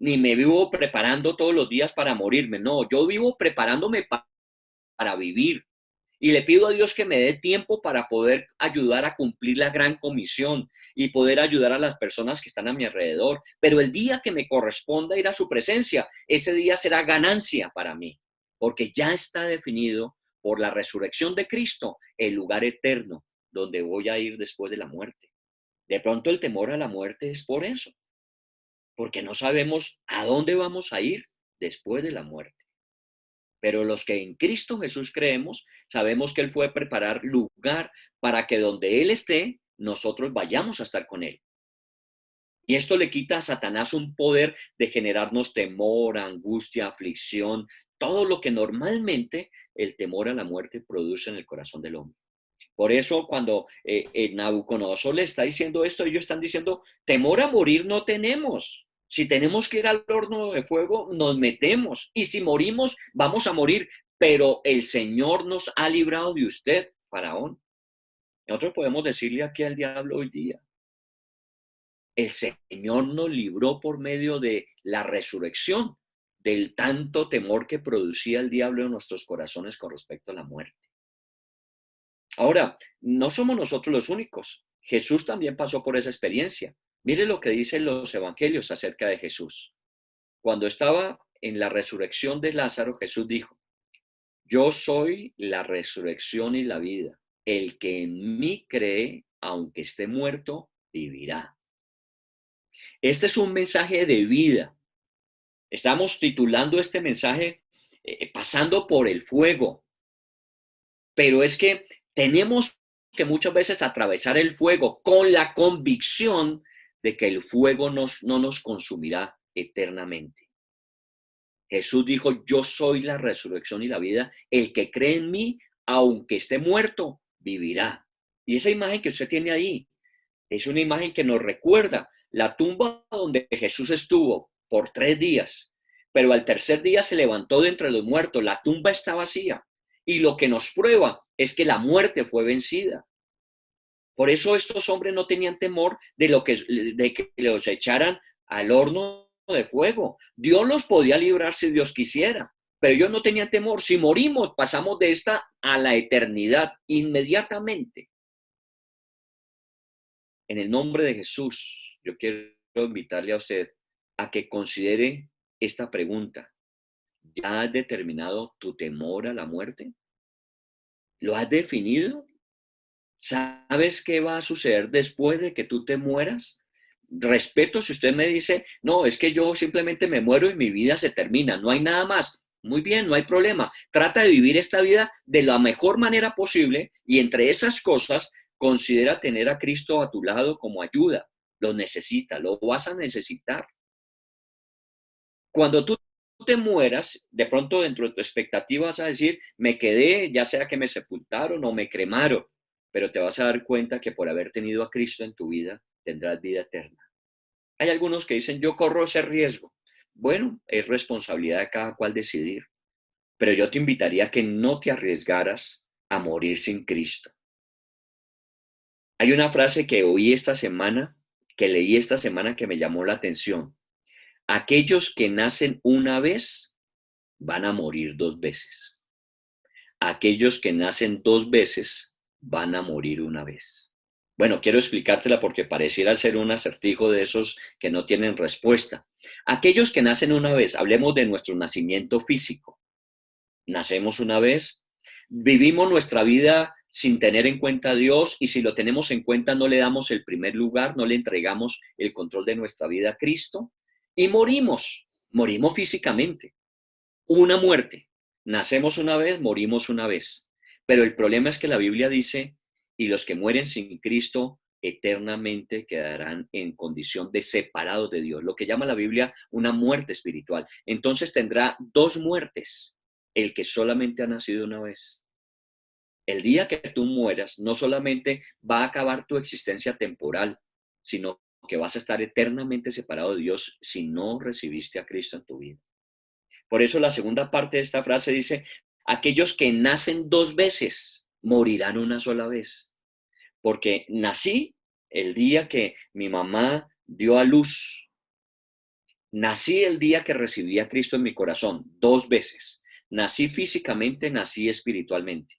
ni me vivo preparando todos los días para morirme. No, yo vivo preparándome para vivir. Y le pido a Dios que me dé tiempo para poder ayudar a cumplir la gran comisión y poder ayudar a las personas que están a mi alrededor. Pero el día que me corresponda ir a su presencia, ese día será ganancia para mí, porque ya está definido por la resurrección de Cristo el lugar eterno donde voy a ir después de la muerte. De pronto el temor a la muerte es por eso, porque no sabemos a dónde vamos a ir después de la muerte. Pero los que en Cristo Jesús creemos, sabemos que Él fue a preparar lugar para que donde Él esté, nosotros vayamos a estar con Él. Y esto le quita a Satanás un poder de generarnos temor, angustia, aflicción, todo lo que normalmente el temor a la muerte produce en el corazón del hombre. Por eso cuando Nabucodonosor le está diciendo esto, ellos están diciendo, temor a morir no tenemos. Si tenemos que ir al horno de fuego, nos metemos. Y si morimos, vamos a morir. Pero el Señor nos ha librado de usted, Faraón. Nosotros podemos decirle aquí al diablo hoy día, el Señor nos libró por medio de la resurrección, del tanto temor que producía el diablo en nuestros corazones con respecto a la muerte. Ahora, no somos nosotros los únicos. Jesús también pasó por esa experiencia. Mire lo que dicen los evangelios acerca de Jesús. Cuando estaba en la resurrección de Lázaro, Jesús dijo, yo soy la resurrección y la vida. El que en mí cree, aunque esté muerto, vivirá. Este es un mensaje de vida. Estamos titulando este mensaje pasando por el fuego. Pero es que tenemos que muchas veces atravesar el fuego con la convicción de que el fuego no nos consumirá eternamente. Jesús dijo, yo soy la resurrección y la vida. El que cree en mí, aunque esté muerto, vivirá. Y esa imagen que usted tiene ahí es una imagen que nos recuerda la tumba donde Jesús estuvo por 3 días, pero al tercer día se levantó de entre los muertos. La tumba está vacía. Y lo que nos prueba es que la muerte fue vencida. Por eso estos hombres no tenían temor de que los echaran al horno de fuego. Dios los podía librar si Dios quisiera, pero ellos no tenían temor. Si morimos, pasamos de esta a la eternidad inmediatamente. En el nombre de Jesús, yo quiero invitarle a usted a que considere esta pregunta. ¿Ya has determinado tu temor a la muerte? ¿Lo has definido? ¿Sabes qué va a suceder después de que tú te mueras? Respeto si usted me dice, no, es que yo simplemente me muero y mi vida se termina, no hay nada más. Muy bien, no hay problema. Trata de vivir esta vida de la mejor manera posible y entre esas cosas considera tener a Cristo a tu lado como ayuda. Lo necesitas, lo vas a necesitar. Cuando tú te mueras, de pronto dentro de tu expectativa vas a decir, me quedé, ya sea que me sepultaron o me cremaron, pero te vas a dar cuenta que por haber tenido a Cristo en tu vida, tendrás vida eterna. Hay algunos que dicen, yo corro ese riesgo. Bueno, es responsabilidad de cada cual decidir, pero yo te invitaría a que no te arriesgaras a morir sin Cristo. Hay una frase que oí esta semana, que leí esta semana que me llamó la atención. Aquellos que nacen una vez van a morir dos veces. Aquellos que nacen dos veces van a morir una vez. Bueno, quiero explicártela porque pareciera ser un acertijo de esos que no tienen respuesta. Aquellos que nacen una vez, hablemos de nuestro nacimiento físico. Nacemos una vez, vivimos nuestra vida sin tener en cuenta a Dios, y si lo tenemos en cuenta no le damos el primer lugar, no le entregamos el control de nuestra vida a Cristo y morimos físicamente, una muerte. Nacemos una vez, morimos una vez. Pero el problema es que la Biblia dice, y los que mueren sin Cristo eternamente quedarán en condición de separados de Dios, lo que llama la Biblia una muerte espiritual. Entonces tendrá dos muertes, el que solamente ha nacido una vez. El día que tú mueras, no solamente va a acabar tu existencia temporal, sino que vas a estar eternamente separado de Dios si no recibiste a Cristo en tu vida. Por eso la segunda parte de esta frase dice, aquellos que nacen dos veces morirán una sola vez. Porque nací el día que mi mamá dio a luz. Nací el día que recibí a Cristo en mi corazón, dos veces. Nací físicamente, nací espiritualmente.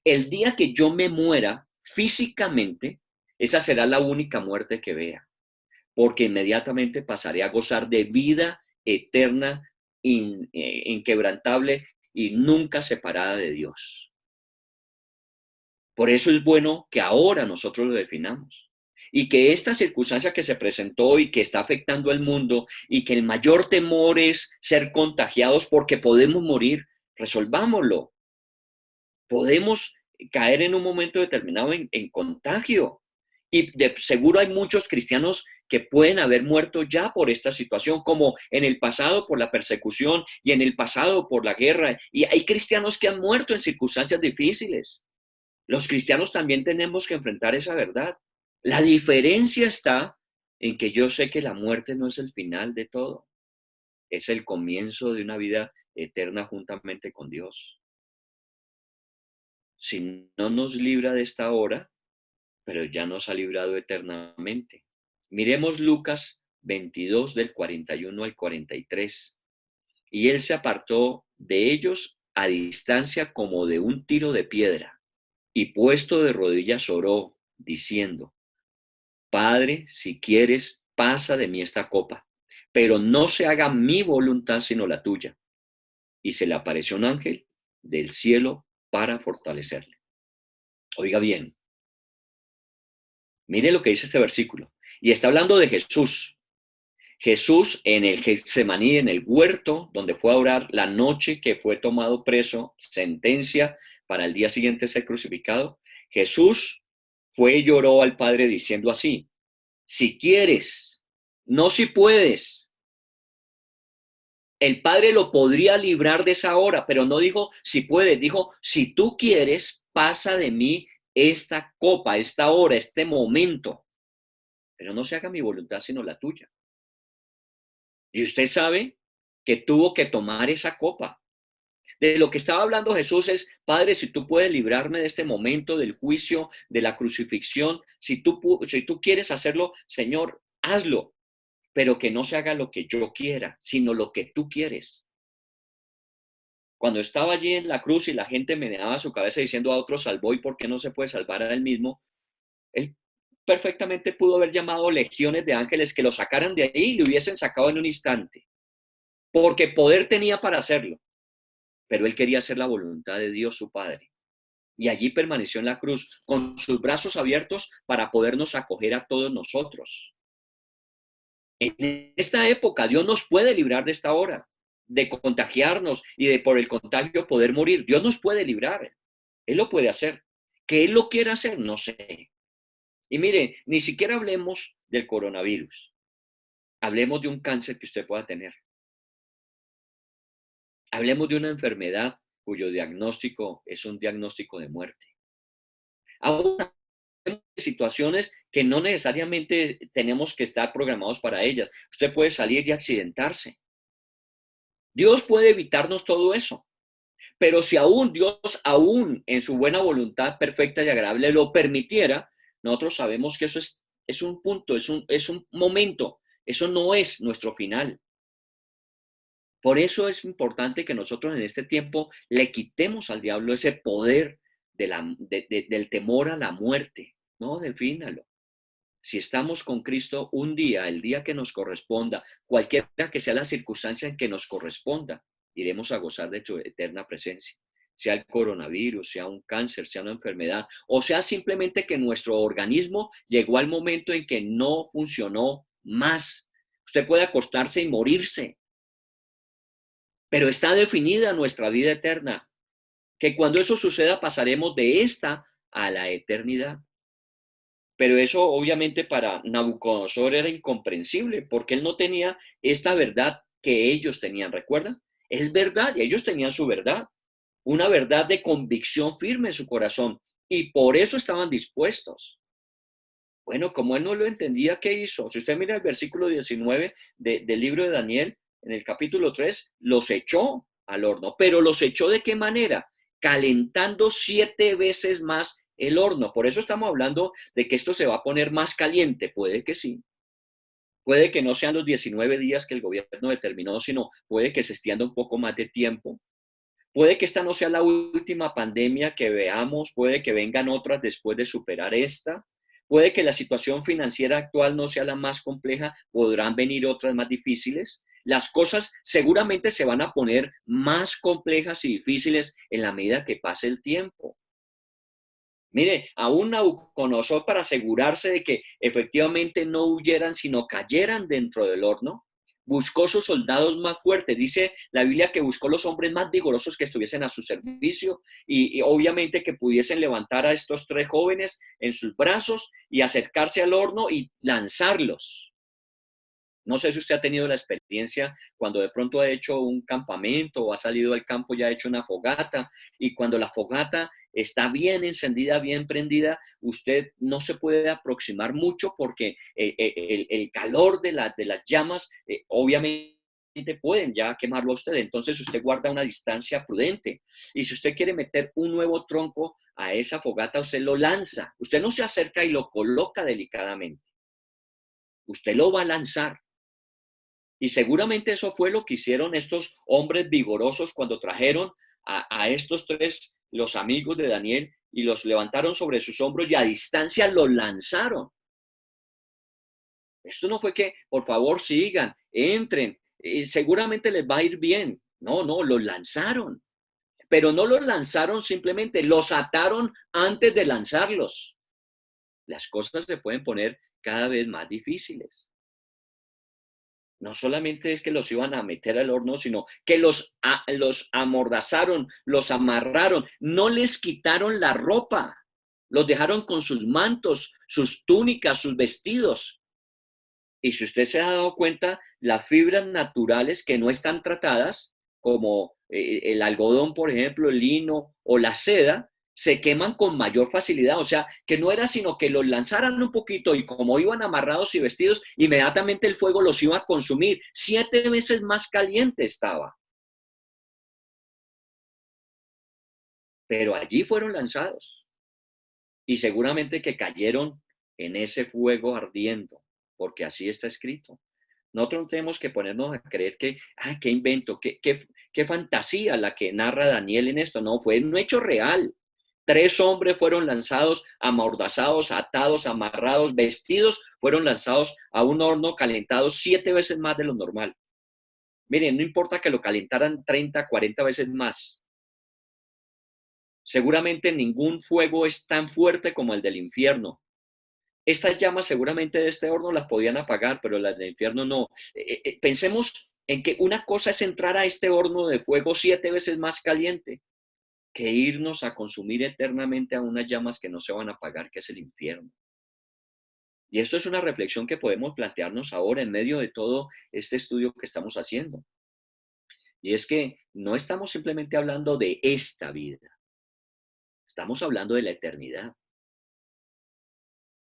El día que yo me muera físicamente, esa será la única muerte que vea, porque inmediatamente pasaré a gozar de vida eterna, inquebrantable y nunca separada de Dios. Por eso es bueno que ahora nosotros lo definamos. Y que esta circunstancia que se presentó y que está afectando al mundo y que el mayor temor es ser contagiados porque podemos morir, resolvámoslo. Podemos caer en un momento determinado en contagio. Y de seguro hay muchos cristianos que pueden haber muerto ya por esta situación, como en el pasado por la persecución y en el pasado por la guerra. Y hay cristianos que han muerto en circunstancias difíciles. Los cristianos también tenemos que enfrentar esa verdad. La diferencia está en que yo sé que la muerte no es el final de todo, es el comienzo de una vida eterna juntamente con Dios. Si no nos libra de esta hora, pero ya nos ha librado eternamente. Miremos Lucas 22 del 41 al 43. Y él se apartó de ellos a distancia como de un tiro de piedra, y puesto de rodillas oró, diciendo, Padre, si quieres, pasa de mí esta copa, pero no se haga mi voluntad sino la tuya. Y se le apareció un ángel del cielo para fortalecerle. Oiga bien, mire lo que dice este versículo. Y está hablando de Jesús. Jesús en el Getsemaní, en el huerto, donde fue a orar la noche que fue tomado preso, sentencia para el día siguiente ser crucificado. Jesús fue y lloró al Padre diciendo así, si quieres, no si puedes. El Padre lo podría librar de esa hora, pero no dijo si puedes, dijo si tú quieres, pasa de mí esta copa, esta hora, este momento, pero no se haga mi voluntad sino la tuya. Y usted sabe que tuvo que tomar esa copa. De lo que estaba hablando Jesús es, Padre, si tú puedes librarme de este momento del juicio, de la crucifixión, si tú quieres hacerlo, Señor, hazlo, pero que no se haga lo que yo quiera, sino lo que tú quieres. Cuando estaba allí en la cruz y la gente meneaba su cabeza diciendo a otro salvó y por qué no se puede salvar a él mismo, él perfectamente pudo haber llamado legiones de ángeles que lo sacaran de ahí y lo hubiesen sacado en un instante, porque poder tenía para hacerlo, pero él quería hacer la voluntad de Dios su Padre. Y allí permaneció en la cruz con sus brazos abiertos para podernos acoger a todos nosotros. En esta época Dios nos puede librar de esta hora, de contagiarnos y de por el contagio poder morir. Dios nos puede librar. Él lo puede hacer. Que Él lo quiera hacer, no sé. Y mire, ni siquiera hablemos del coronavirus. Hablemos de un cáncer que usted pueda tener. Hablemos de una enfermedad cuyo diagnóstico es un diagnóstico de muerte. Aún hay situaciones que no necesariamente tenemos que estar programados para ellas. Usted puede salir y accidentarse. Dios puede evitarnos todo eso. Pero si aún Dios, aún en su buena voluntad perfecta y agradable, lo permitiera, nosotros sabemos que eso es un punto, es un momento. Eso no es nuestro final. Por eso es importante que nosotros en este tiempo le quitemos al diablo ese poder del temor a la muerte. No, defínalo. Si estamos con Cristo un día, el día que nos corresponda, cualquiera que sea la circunstancia en que nos corresponda, iremos a gozar de su eterna presencia. Sea el coronavirus, sea un cáncer, sea una enfermedad, o sea simplemente que nuestro organismo llegó al momento en que no funcionó más. Usted puede acostarse y morirse, pero está definida nuestra vida eterna, que cuando eso suceda pasaremos de esta a la eternidad. Pero eso obviamente para Nabucodonosor era incomprensible, porque él no tenía esta verdad que ellos tenían, ¿recuerdan? Es verdad, y ellos tenían su verdad, una verdad de convicción firme en su corazón, y por eso estaban dispuestos. Bueno, como él no lo entendía, ¿qué hizo? Si usted mira el versículo 19 del libro de Daniel, en el capítulo 3, los echó al horno. ¿Pero los echó de qué manera? Calentando 7 veces más el horno. Por eso estamos hablando de que esto se va a poner más caliente. Puede que sí. Puede que no sean los 19 días que el gobierno determinó, sino puede que se extienda un poco más de tiempo. Puede que esta no sea la última pandemia que veamos, puede que vengan otras después de superar esta, puede que la situación financiera actual no sea la más compleja, podrán venir otras más difíciles. Las cosas seguramente se van a poner más complejas y difíciles en la medida que pase el tiempo. Mire, aún Nabucodonosor, para asegurarse de que efectivamente no huyeran, sino cayeran dentro del horno, buscó sus soldados más fuertes. Dice la Biblia que buscó los hombres más vigorosos que estuviesen a su servicio y obviamente que pudiesen levantar a estos 3 jóvenes en sus brazos y acercarse al horno y lanzarlos. No sé si usted ha tenido la experiencia cuando de pronto ha hecho un campamento o ha salido al campo y ha hecho una fogata, y cuando la fogata está bien encendida, bien prendida, usted no se puede aproximar mucho porque el calor de las llamas obviamente pueden ya quemarlo a usted. Entonces usted guarda una distancia prudente. Y si usted quiere meter un nuevo tronco a esa fogata, usted lo lanza. Usted no se acerca y lo coloca delicadamente. Usted lo va a lanzar. Y seguramente eso fue lo que hicieron estos hombres vigorosos cuando trajeron a estos 3, los amigos de Daniel, y los levantaron sobre sus hombros y a distancia los lanzaron. Esto no fue que, por favor, sigan, entren, seguramente les va a ir bien. No, no, los lanzaron. Pero no los lanzaron simplemente, los ataron antes de lanzarlos. Las cosas se pueden poner cada vez más difíciles. No solamente es que los iban a meter al horno, sino que los amordazaron, los amarraron, no les quitaron la ropa, los dejaron con sus mantos, sus túnicas, sus vestidos. Y si usted se ha dado cuenta, las fibras naturales que no están tratadas, como el algodón, por ejemplo, el lino o la seda, se queman con mayor facilidad. O sea, que no era sino que los lanzaran un poquito y como iban amarrados y vestidos, inmediatamente el fuego los iba a consumir. 7 veces más caliente estaba. Pero allí fueron lanzados y seguramente que cayeron en ese fuego ardiendo, porque así está escrito. Nosotros no tenemos que ponernos a creer que, qué invento, qué fantasía la que narra Daniel en esto. No, fue un hecho real. 3 hombres fueron lanzados, amordazados, atados, amarrados, vestidos, fueron lanzados a un horno calentado 7 veces más de lo normal. Miren, no importa que lo calentaran 30, 40 veces más. Seguramente ningún fuego es tan fuerte como el del infierno. Estas llamas seguramente de este horno las podían apagar, pero las del infierno no. Pensemos en que una cosa es entrar a este horno de fuego 7 veces más caliente que irnos a consumir eternamente a unas llamas que no se van a apagar, que es el infierno. Y esto es una reflexión que podemos plantearnos ahora en medio de todo este estudio que estamos haciendo. Y es que no estamos simplemente hablando de esta vida, estamos hablando de la eternidad.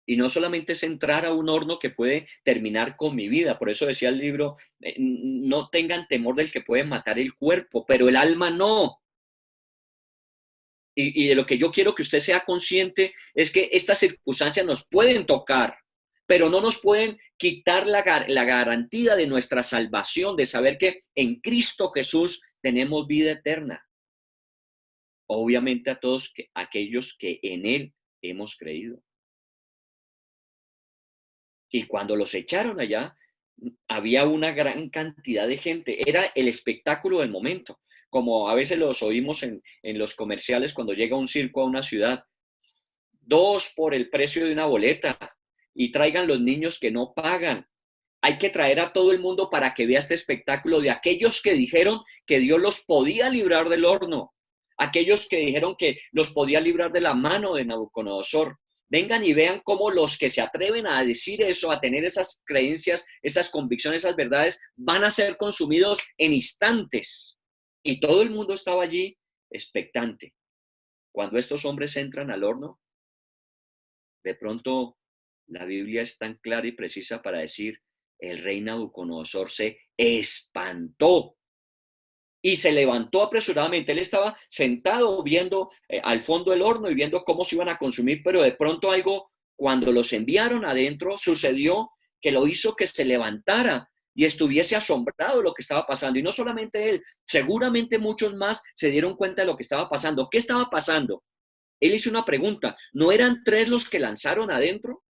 Y no solamente es entrar a un horno que puede terminar con mi vida. Por eso decía el libro, no tengan temor del que puede matar el cuerpo, pero el alma no. Y de lo que yo quiero que usted sea consciente es que estas circunstancias nos pueden tocar, pero no nos pueden quitar la garantía de nuestra salvación, de saber que en Cristo Jesús tenemos vida eterna. Obviamente a todos aquellos que en Él hemos creído. Y cuando los echaron allá, había una gran cantidad de gente. Era el espectáculo del momento. Como a veces los oímos en los comerciales cuando llega un circo a una ciudad. 2 por el precio de una boleta. Y traigan los niños que no pagan. Hay que traer a todo el mundo para que vea este espectáculo de aquellos que dijeron que Dios los podía librar del horno. Aquellos que dijeron que los podía librar de la mano de Nabucodonosor. Vengan y vean cómo los que se atreven a decir eso, a tener esas creencias, esas convicciones, esas verdades, van a ser consumidos en instantes. Y todo el mundo estaba allí expectante. Cuando estos hombres entran al horno, de pronto la Biblia es tan clara y precisa para decir, el rey Nabucodonosor se espantó y se levantó apresuradamente. Él estaba sentado viendo al fondo del horno y viendo cómo se iban a consumir, pero de pronto algo, cuando los enviaron adentro, sucedió que lo hizo que se levantara y estuviese asombrado de lo que estaba pasando. Y no solamente él, seguramente muchos más se dieron cuenta de lo que estaba pasando. ¿Qué estaba pasando? Él hizo una pregunta, ¿no eran 3 los que lanzaron adentro?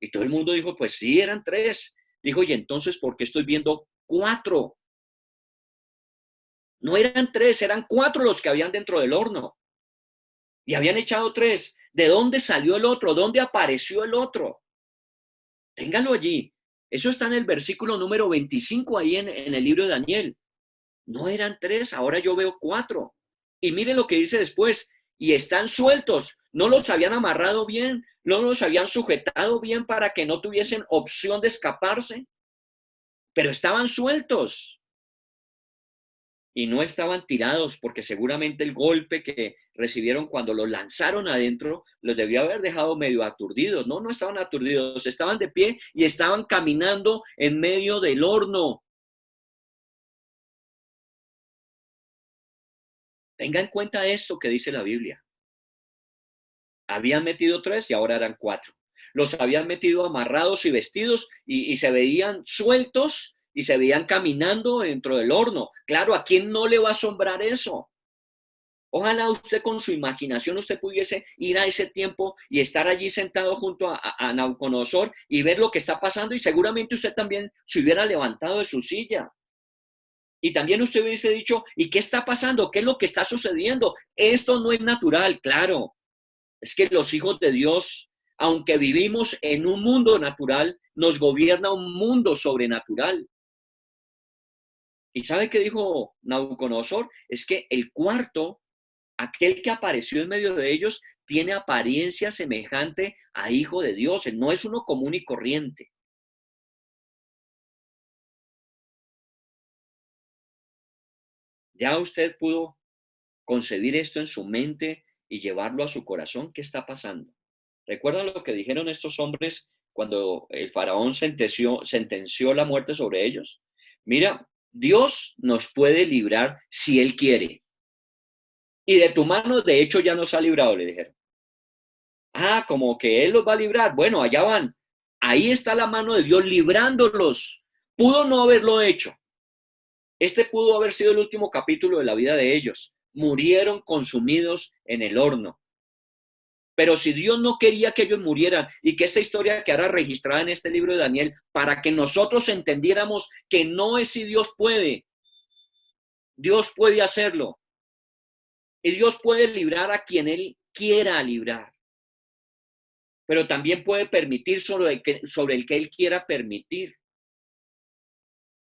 Y todo el mundo dijo, pues sí, eran 3. Dijo, y entonces, ¿por qué estoy viendo 4? No eran 3, eran 4 los que habían dentro del horno. Y habían echado 3. ¿De dónde salió el otro? ¿Dónde apareció el otro? Téngalo allí. Eso está en el versículo número 25 ahí en el libro de Daniel. No eran 3, ahora yo veo 4. Y miren lo que dice después. Y están sueltos. No los habían amarrado bien, no los habían sujetado bien para que no tuviesen opción de escaparse, pero estaban sueltos. Y no estaban tirados porque seguramente el golpe que recibieron cuando los lanzaron adentro los debió haber dejado medio aturdidos. No, no estaban aturdidos, estaban de pie y estaban caminando en medio del horno. Tenga en cuenta esto que dice la Biblia. Habían metido 3 y ahora eran 4. Los habían metido amarrados y vestidos y se veían sueltos y se veían caminando dentro del horno. Claro, ¿a quién no le va a asombrar eso? Ojalá usted con su imaginación usted pudiese ir a ese tiempo y estar allí sentado junto a Nabucodonosor y ver lo que está pasando y seguramente usted también se hubiera levantado de su silla. Y también usted hubiese dicho, ¿y qué está pasando? ¿Qué es lo que está sucediendo? Esto no es natural, claro. Es que los hijos de Dios, aunque vivimos en un mundo natural, nos gobierna un mundo sobrenatural. ¿Y sabe qué dijo Nabucodonosor? Es que el cuarto, aquel que apareció en medio de ellos, tiene apariencia semejante a hijo de Dios. Él no es uno común y corriente. Ya usted pudo concebir esto en su mente y llevarlo a su corazón. ¿Qué está pasando? ¿Recuerdan lo que dijeron estos hombres cuando el faraón sentenció la muerte sobre ellos? Mira, Dios nos puede librar si Él quiere. Y de tu mano, de hecho, ya nos ha librado, le dijeron. Ah, como que Él los va a librar. Bueno, allá van. Ahí está la mano de Dios librándolos. Pudo no haberlo hecho. Este pudo haber sido el último capítulo de la vida de ellos. Murieron consumidos en el horno. Pero si Dios no quería que ellos murieran y que esta historia quedara registrada en este libro de Daniel para que nosotros entendiéramos que no es si Dios puede hacerlo. Y Dios puede librar a quien Él quiera librar. Pero también puede permitir sobre el que Él quiera permitir.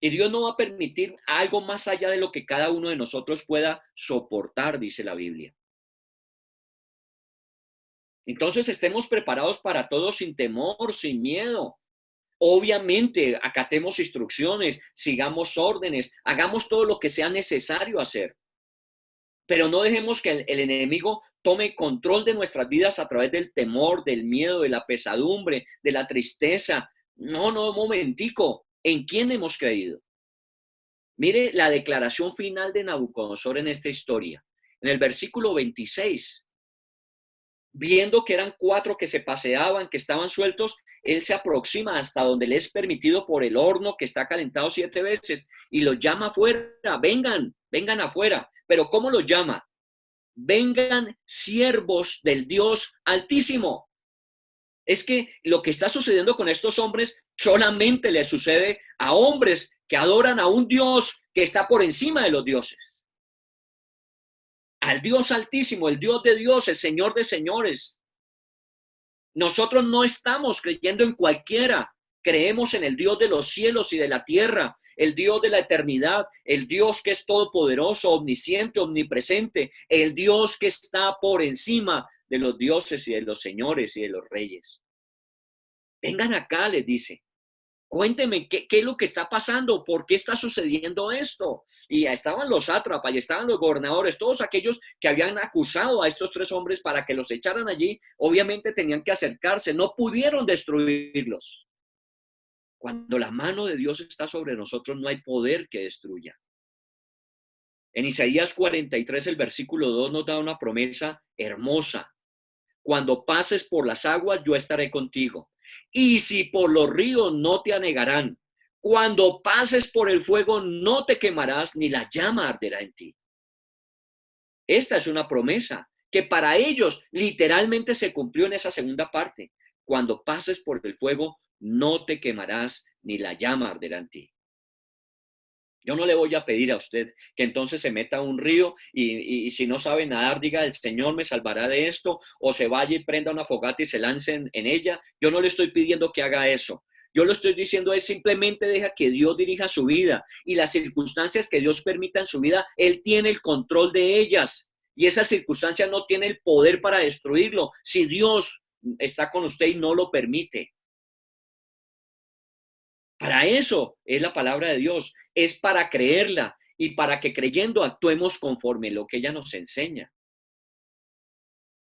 Y Dios no va a permitir algo más allá de lo que cada uno de nosotros pueda soportar, dice la Biblia. Entonces estemos preparados para todo sin temor, sin miedo. Obviamente, acatemos instrucciones, sigamos órdenes, hagamos todo lo que sea necesario hacer. Pero no dejemos que el enemigo tome control de nuestras vidas a través del temor, del miedo, de la pesadumbre, de la tristeza. No, no, un momentico. ¿En quién hemos creído? Mire la declaración final de Nabucodonosor en esta historia. En el versículo 26, viendo que eran 4 que se paseaban, que estaban sueltos, él se aproxima hasta donde le es permitido por el horno que está calentado 7 veces y los llama afuera. Vengan, vengan afuera. Pero ¿cómo los llama? Vengan siervos del Dios Altísimo. Es que lo que está sucediendo con estos hombres solamente le sucede a hombres que adoran a un Dios que está por encima de los dioses. Al Dios Altísimo, el Dios de dioses, Señor de señores. Nosotros no estamos creyendo en cualquiera. Creemos en el Dios de los cielos y de la tierra, el Dios de la eternidad, el Dios que es todopoderoso, omnisciente, omnipresente, el Dios que está por encima de los dioses y de los señores y de los reyes. Vengan acá, les dice. Cuénteme qué es lo que está pasando, por qué está sucediendo esto. Y ya estaban los sátrapas, y estaban los gobernadores, todos aquellos que habían acusado a estos 3 hombres para que los echaran allí, obviamente tenían que acercarse, no pudieron destruirlos. Cuando la mano de Dios está sobre nosotros, no hay poder que destruya. En Isaías 43, el versículo 2 nos da una promesa hermosa. Cuando pases por las aguas, yo estaré contigo. Y si por los ríos, no te anegarán. Cuando pases por el fuego, no te quemarás, ni la llama arderá en ti. Esta es una promesa que para ellos literalmente se cumplió en esa segunda parte. Cuando pases por el fuego, no te quemarás, ni la llama arderá en ti. Yo no le voy a pedir a usted que entonces se meta a un río y si no sabe nadar, diga, el Señor me salvará de esto, o se vaya y prenda una fogata y se lance en ella. Yo no le estoy pidiendo que haga eso. Yo lo estoy diciendo es simplemente deja que Dios dirija su vida y las circunstancias que Dios permita en su vida, Él tiene el control de ellas y esas circunstancias no tiene el poder para destruirlo. Si Dios está con usted y no lo permite. Para eso es la palabra de Dios, es para creerla y para que creyendo actuemos conforme lo que ella nos enseña.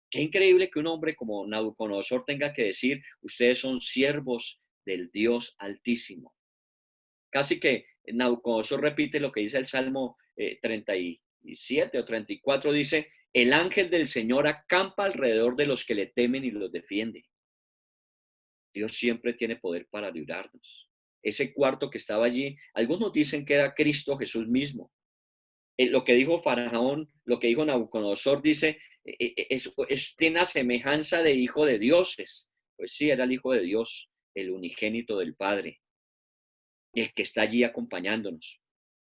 Qué increíble que un hombre como Nabucodonosor tenga que decir, ustedes son siervos del Dios Altísimo. Casi que Nabucodonosor repite lo que dice el Salmo 37 o 34, dice, el ángel del Señor acampa alrededor de los que le temen y los defiende. Dios siempre tiene poder para librarnos. Ese cuarto que estaba allí, algunos dicen que era Cristo Jesús mismo. Lo que dijo Faraón, lo que dijo Nabucodonosor, dice, tiene una semejanza de hijo de dioses. Pues sí, era el hijo de Dios, el unigénito del Padre, el que está allí acompañándonos.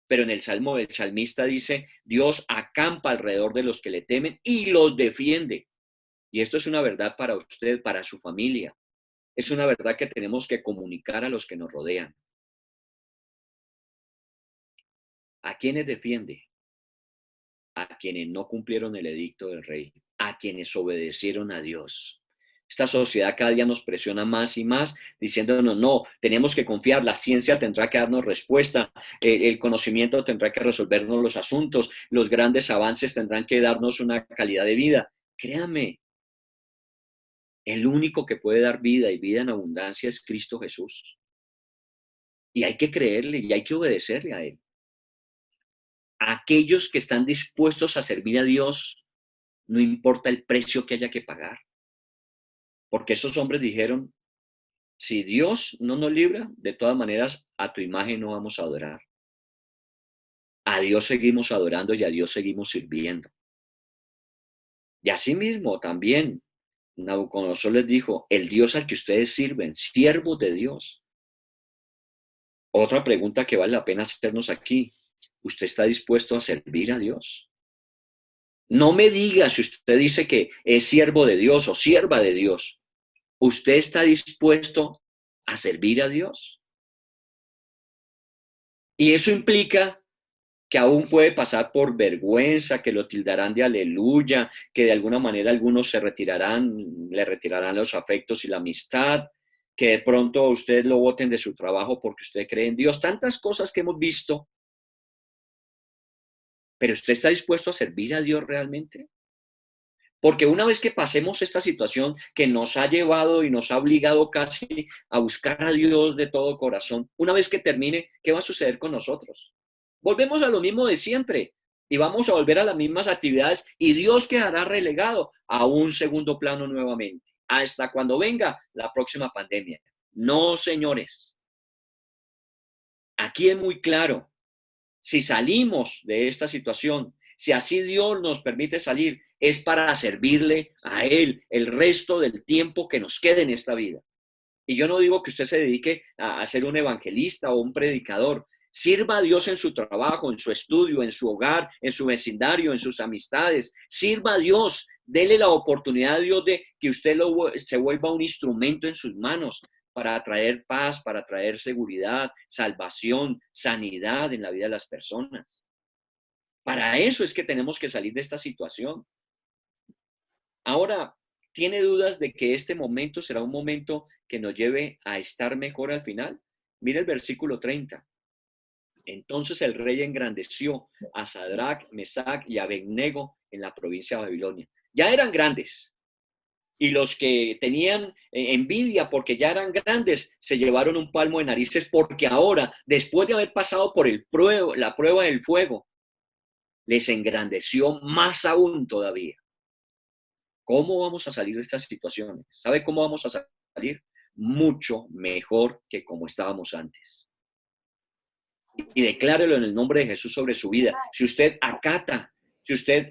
Pero en el Salmo, el salmista dice, Dios acampa alrededor de los que le temen y los defiende. Y esto es una verdad para usted, para su familia. Es una verdad que tenemos que comunicar a los que nos rodean. ¿A quiénes defiende? A quienes no cumplieron el edicto del rey, a quienes obedecieron a Dios. Esta sociedad cada día nos presiona más y más, diciéndonos, no, tenemos que confiar, la ciencia tendrá que darnos respuesta, el conocimiento tendrá que resolvernos los asuntos, los grandes avances tendrán que darnos una calidad de vida. Créame, el único que puede dar vida y vida en abundancia es Cristo Jesús. Y hay que creerle y hay que obedecerle a Él. Aquellos que están dispuestos a servir a Dios, no importa el precio que haya que pagar. Porque estos hombres dijeron, si Dios no nos libra, de todas maneras a tu imagen no vamos a adorar. A Dios seguimos adorando y a Dios seguimos sirviendo. Y así mismo también Nabucodonosor les dijo, el Dios al que ustedes sirven, siervos de Dios. Otra pregunta que vale la pena hacernos aquí, ¿usted está dispuesto a servir a Dios? No me diga si usted dice que es siervo de Dios o sierva de Dios. ¿Usted está dispuesto a servir a Dios? Y eso implica que aún puede pasar por vergüenza, que lo tildarán de aleluya, que de alguna manera algunos le retirarán los afectos y la amistad, que de pronto ustedes lo boten de su trabajo porque usted cree en Dios. Tantas cosas que hemos visto. ¿Pero usted está dispuesto a servir a Dios realmente? Porque una vez que pasemos esta situación que nos ha llevado y nos ha obligado casi a buscar a Dios de todo corazón, una vez que termine, ¿qué va a suceder con nosotros? Volvemos a lo mismo de siempre y vamos a volver a las mismas actividades y Dios quedará relegado a un segundo plano nuevamente, hasta cuando venga la próxima pandemia. No, señores, aquí es muy claro, si salimos de esta situación, si así Dios nos permite salir, es para servirle a Él el resto del tiempo que nos quede en esta vida. Y yo no digo que usted se dedique a ser un evangelista o un predicador. Sirva a Dios en su trabajo, en su estudio, en su hogar, en su vecindario, en sus amistades. Sirva a Dios. Dele la oportunidad a Dios de que usted se vuelva un instrumento en sus manos para traer paz, para traer seguridad, salvación, sanidad en la vida de las personas. Para eso es que tenemos que salir de esta situación. Ahora, ¿tiene dudas de que este momento será un momento que nos lleve a estar mejor al final? Mira el versículo 30. Entonces el rey engrandeció a Sadrach, Mesach y Abednego en la provincia de Babilonia. Ya eran grandes. Y los que tenían envidia porque ya eran grandes, se llevaron un palmo de narices porque ahora, después de haber pasado por la prueba del fuego, les engrandeció más aún todavía. ¿Cómo vamos a salir de estas situaciones? ¿Sabe cómo vamos a salir? Mucho mejor que como estábamos antes. Y declárelo en el nombre de Jesús sobre su vida. Si usted acata, si usted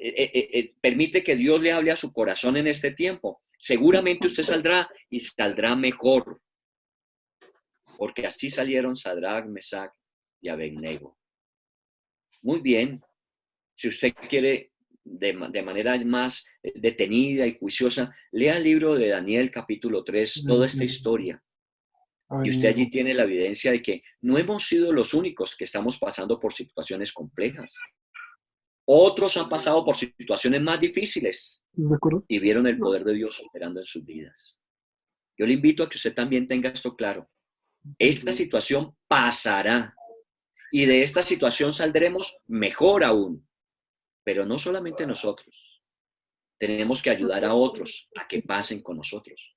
permite que Dios le hable a su corazón en este tiempo, seguramente usted saldrá y saldrá mejor. Porque así salieron Sadrach, Mesach y Abednego. Muy bien. Si usted quiere de manera más detenida y juiciosa, lea el libro de Daniel capítulo 3, toda esta historia. Y usted allí tiene la evidencia de que no hemos sido los únicos que estamos pasando por situaciones complejas. Otros han pasado por situaciones más difíciles y vieron el poder de Dios operando en sus vidas. Yo le invito a que usted también tenga esto claro. Esta situación pasará y de esta situación saldremos mejor aún. Pero no solamente nosotros. Tenemos que ayudar a otros a que pasen con nosotros.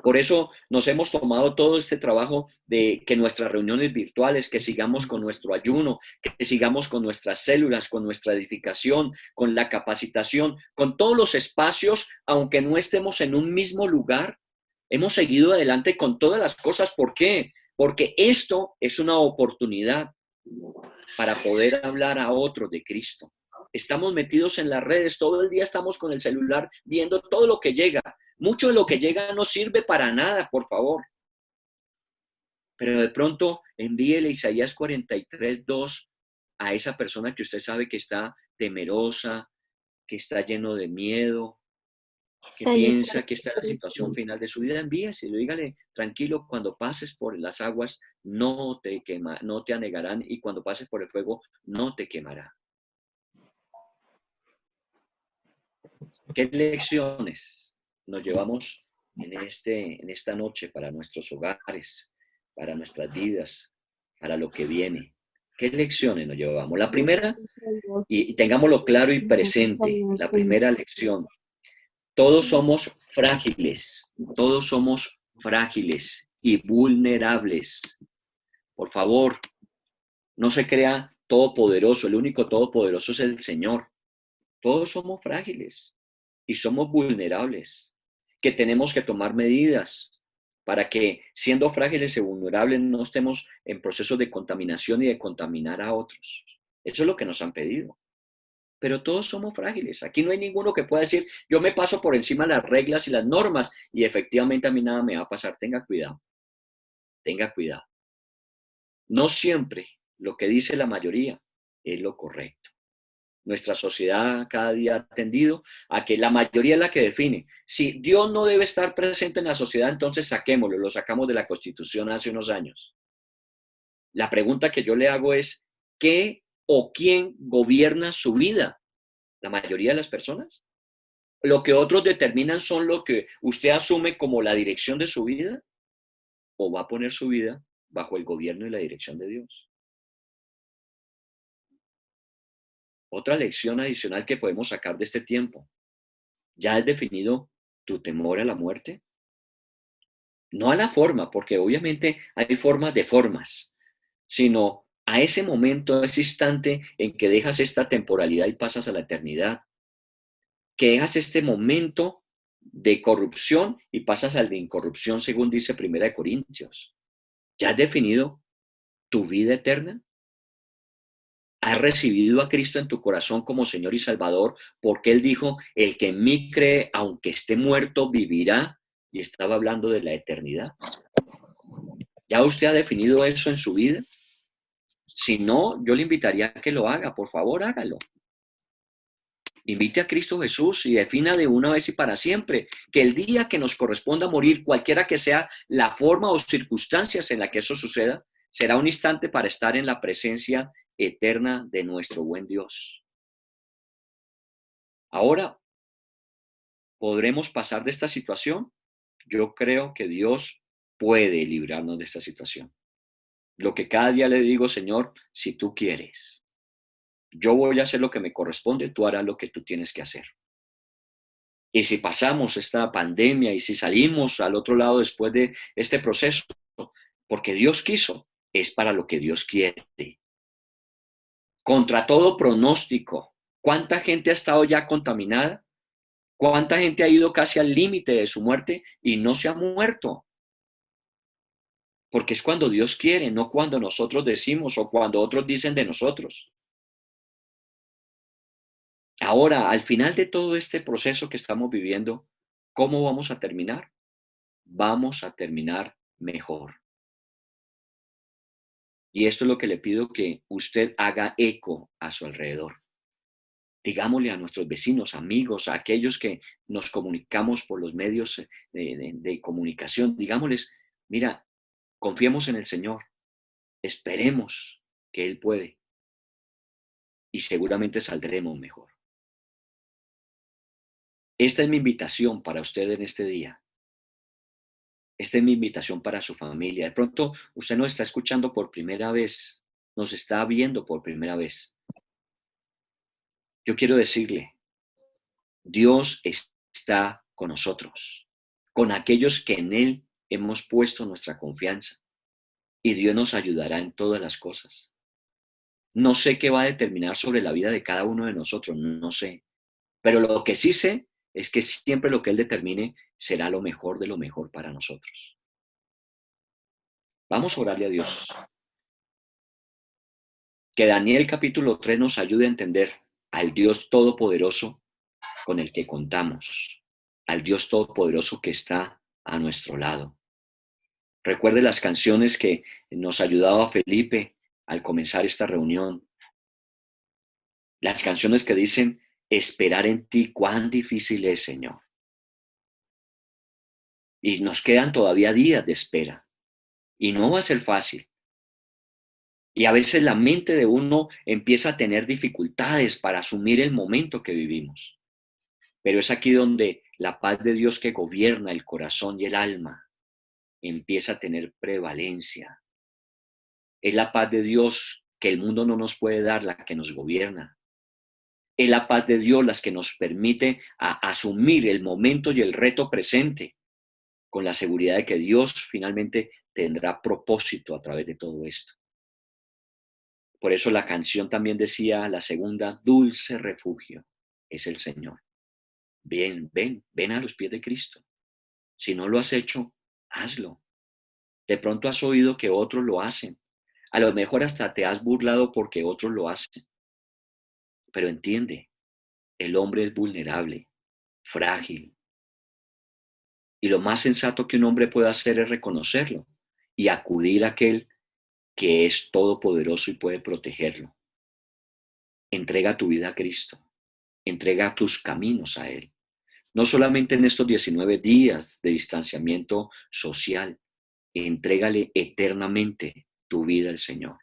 Por eso nos hemos tomado todo este trabajo de que nuestras reuniones virtuales, que sigamos con nuestro ayuno, que sigamos con nuestras células, con nuestra edificación, con la capacitación, con todos los espacios, aunque no estemos en un mismo lugar, hemos seguido adelante con todas las cosas. ¿Por qué? Porque esto es una oportunidad para poder hablar a otros de Cristo. Estamos metidos en las redes, todo el día estamos con el celular viendo todo lo que llega. Mucho de lo que llega no sirve para nada, por favor. Pero de pronto envíele Isaías 43:2 a esa persona que usted sabe que está temerosa, que está lleno de miedo, que piensa que está en la situación final de su vida. Envíeselo, dígale, tranquilo, cuando pases por las aguas no te anegarán, y cuando pases por el fuego no te quemará. ¿Qué lecciones nos llevamos en esta noche para nuestros hogares, para nuestras vidas, para lo que viene? ¿Qué lecciones nos llevamos? La primera, y tengámoslo claro y presente, la primera lección: todos somos frágiles y vulnerables. Por favor, no se crea todopoderoso, el único todopoderoso es el Señor. Todos somos frágiles y somos vulnerables, que tenemos que tomar medidas para que, siendo frágiles y vulnerables, no estemos en procesos de contaminación y de contaminar a otros. Eso es lo que nos han pedido. Pero todos somos frágiles. Aquí no hay ninguno que pueda decir, yo me paso por encima de las reglas y las normas y efectivamente a mí nada me va a pasar. Tenga cuidado. Tenga cuidado. No siempre lo que dice la mayoría es lo correcto. Nuestra sociedad cada día ha tendido a que la mayoría es la que define. Si Dios no debe estar presente en la sociedad, entonces saquémoslo, lo sacamos de la Constitución hace unos años. La pregunta que yo le hago es, ¿qué o quién gobierna su vida? ¿La mayoría de las personas? ¿Lo que otros determinan son lo que usted asume como la dirección de su vida? ¿O va a poner su vida bajo el gobierno y la dirección de Dios? Otra lección adicional que podemos sacar de este tiempo: ¿Ya has definido tu temor a la muerte? No a la forma, porque obviamente hay formas de formas, sino a ese momento, a ese instante en que dejas esta temporalidad y pasas a la eternidad, que dejas este momento de corrupción y pasas al de incorrupción, según dice Primera de Corintios. ¿Ya has definido tu vida eterna? ¿Has recibido a Cristo en tu corazón como Señor y Salvador? Porque Él dijo, el que en mí cree, aunque esté muerto, vivirá. Y estaba hablando de la eternidad. ¿Ya usted ha definido eso en su vida? Si no, yo le invitaría a que lo haga. Por favor, hágalo. Invite a Cristo Jesús y defina de una vez y para siempre que el día que nos corresponda morir, cualquiera que sea la forma o circunstancias en la que eso suceda, será un instante para estar en la presencia eterna de nuestro buen Dios. Ahora, ¿podremos pasar de esta situación? Yo creo que Dios puede librarnos de esta situación. Lo que cada día le digo, Señor, si tú quieres, yo voy a hacer lo que me corresponde, tú harás lo que tú tienes que hacer. Y si pasamos esta pandemia y si salimos al otro lado después de este proceso, porque Dios quiso, es para lo que Dios quiere. Contra todo pronóstico, ¿cuánta gente ha estado ya contaminada? ¿Cuánta gente ha ido casi al límite de su muerte y no se ha muerto? Porque es cuando Dios quiere, no cuando nosotros decimos o cuando otros dicen de nosotros. Ahora, al final de todo este proceso que estamos viviendo, ¿cómo vamos a terminar? Vamos a terminar mejor. Y esto es lo que le pido que usted haga eco a su alrededor. Digámosle a nuestros vecinos, amigos, a aquellos que nos comunicamos por los medios de comunicación, digámosles, mira, confiemos en el Señor, esperemos que Él puede y seguramente saldremos mejor. Esta es mi invitación para usted en este día. Esta es mi invitación para su familia. De pronto usted nos está escuchando por primera vez, nos está viendo por primera vez. Yo quiero decirle, Dios está con nosotros, con aquellos que en Él hemos puesto nuestra confianza y Dios nos ayudará en todas las cosas. No sé qué va a determinar sobre la vida de cada uno de nosotros, no sé, pero lo que sí sé es que siempre lo que Él determine será lo mejor de lo mejor para nosotros. Vamos a orarle a Dios. Que Daniel capítulo 3 nos ayude a entender al Dios Todopoderoso con el que contamos, al Dios Todopoderoso que está a nuestro lado. Recuerde las canciones que nos ayudaba Felipe al comenzar esta reunión. Las canciones que dicen, esperar en ti, cuán difícil es, Señor. Y nos quedan todavía días de espera. Y no va a ser fácil. Y a veces la mente de uno empieza a tener dificultades para asumir el momento que vivimos. Pero es aquí donde la paz de Dios que gobierna el corazón y el alma empieza a tener prevalencia. Es la paz de Dios que el mundo no nos puede dar, la que nos gobierna. Es la paz de Dios la que nos permite asumir el momento y el reto presente con la seguridad de que Dios finalmente tendrá propósito a través de todo esto. Por eso la canción también decía, la segunda, dulce refugio es el Señor. Ven a los pies de Cristo. Si no lo has hecho, hazlo. De pronto has oído que otros lo hacen. A lo mejor hasta te has burlado porque otros lo hacen. Pero entiende, el hombre es vulnerable, frágil. Y lo más sensato que un hombre puede hacer es reconocerlo y acudir a aquel que es todopoderoso y puede protegerlo. Entrega tu vida a Cristo. Entrega tus caminos a Él. No solamente en estos 19 días de distanciamiento social, entrégale eternamente tu vida al Señor.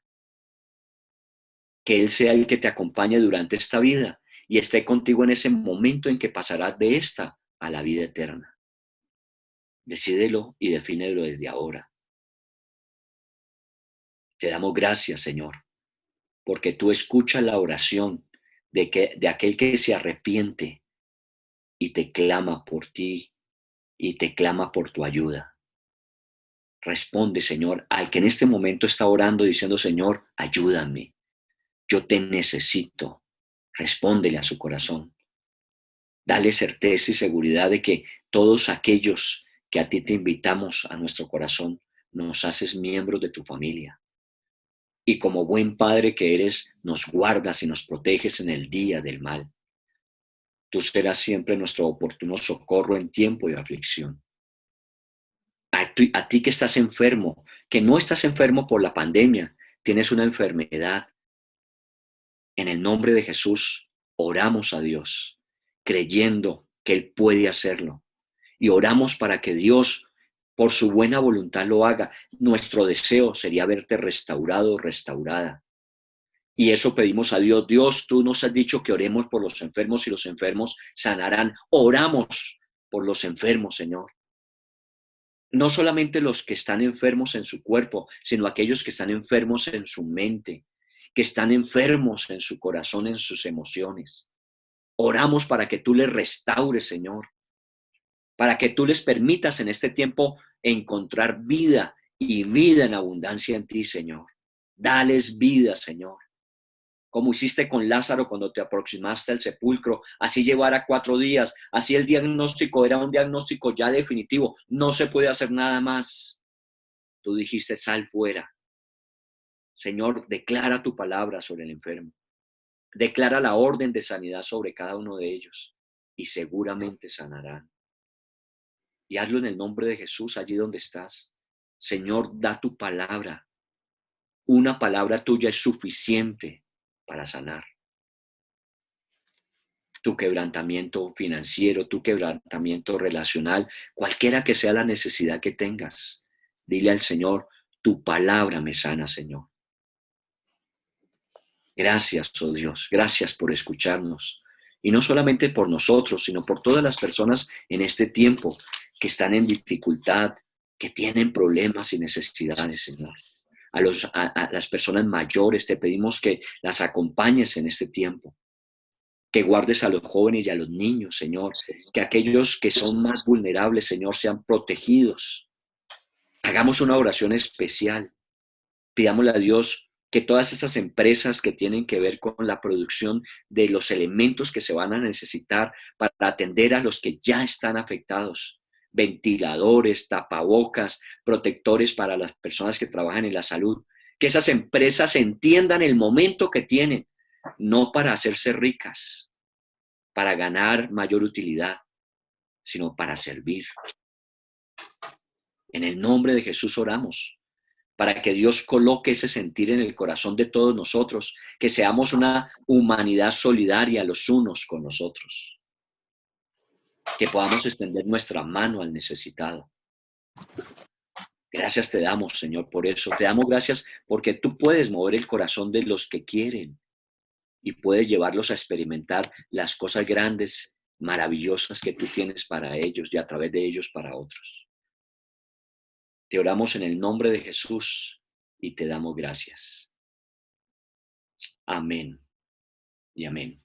Que Él sea el que te acompañe durante esta vida y esté contigo en ese momento en que pasarás de esta a la vida eterna. Decídelo y defínelo desde ahora. Te damos gracias, Señor, porque tú escuchas la oración de aquel que se arrepiente y te clama por ti y te clama por tu ayuda. Responde, Señor, al que en este momento está orando diciendo, Señor, ayúdame, yo te necesito. Respóndele a su corazón. Dale certeza y seguridad de que todos aquellos que a ti te invitamos a nuestro corazón, nos haces miembros de tu familia. Y como buen padre que eres, nos guardas y nos proteges en el día del mal. Tú serás siempre nuestro oportuno socorro en tiempo de aflicción. A ti que estás enfermo, que no estás enfermo por la pandemia, tienes una enfermedad. En el nombre de Jesús, oramos a Dios, creyendo que Él puede hacerlo. Y oramos para que Dios, por su buena voluntad, lo haga. Nuestro deseo sería verte restaurado, restaurada. Y eso pedimos a Dios. Dios, tú nos has dicho que oremos por los enfermos y los enfermos sanarán. Oramos por los enfermos, Señor. No solamente los que están enfermos en su cuerpo, sino aquellos que están enfermos en su mente, que están enfermos en su corazón, en sus emociones. Oramos para que tú les restaures, Señor, para que tú les permitas en este tiempo encontrar vida y vida en abundancia en ti, Señor. Dales vida, Señor. Como hiciste con Lázaro cuando te aproximaste al sepulcro, así llevara 4 días, así el diagnóstico era un diagnóstico ya definitivo, no se puede hacer nada más. Tú dijiste, sal fuera. Señor, declara tu palabra sobre el enfermo, declara la orden de sanidad sobre cada uno de ellos y seguramente sanarán. Y hazlo en el nombre de Jesús allí donde estás. Señor, da tu palabra. Una palabra tuya es suficiente para sanar. Tu quebrantamiento financiero, tu quebrantamiento relacional, cualquiera que sea la necesidad que tengas, dile al Señor, tu palabra me sana, Señor. Gracias, oh Dios, gracias por escucharnos. Y no solamente por nosotros, sino por todas las personas en este tiempo que están en dificultad, que tienen problemas y necesidades, Señor. A las personas mayores te pedimos que las acompañes en este tiempo, que guardes a los jóvenes y a los niños, Señor, que aquellos que son más vulnerables, Señor, sean protegidos. Hagamos una oración especial. Pidámosle a Dios que todas esas empresas que tienen que ver con la producción de los elementos que se van a necesitar para atender a los que ya están afectados, ventiladores, tapabocas, protectores para las personas que trabajan en la salud, que esas empresas entiendan el momento que tienen, no para hacerse ricas, para ganar mayor utilidad, sino para servir. En el nombre de Jesús oramos, para que Dios coloque ese sentir en el corazón de todos nosotros, que seamos una humanidad solidaria los unos con los otros, que podamos extender nuestra mano al necesitado. Gracias te damos, Señor, por eso. Te damos gracias porque tú puedes mover el corazón de los que quieren y puedes llevarlos a experimentar las cosas grandes, maravillosas que tú tienes para ellos y a través de ellos para otros. Te oramos en el nombre de Jesús y te damos gracias. Amén y amén.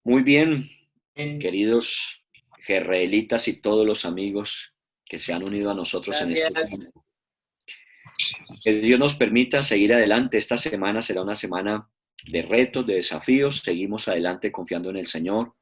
Muy bien, queridos jerreelitas y todos los amigos que se han unido a nosotros en este tiempo. Que Dios nos permita seguir adelante. Esta semana será una semana de retos, de desafíos. Seguimos adelante confiando en el Señor.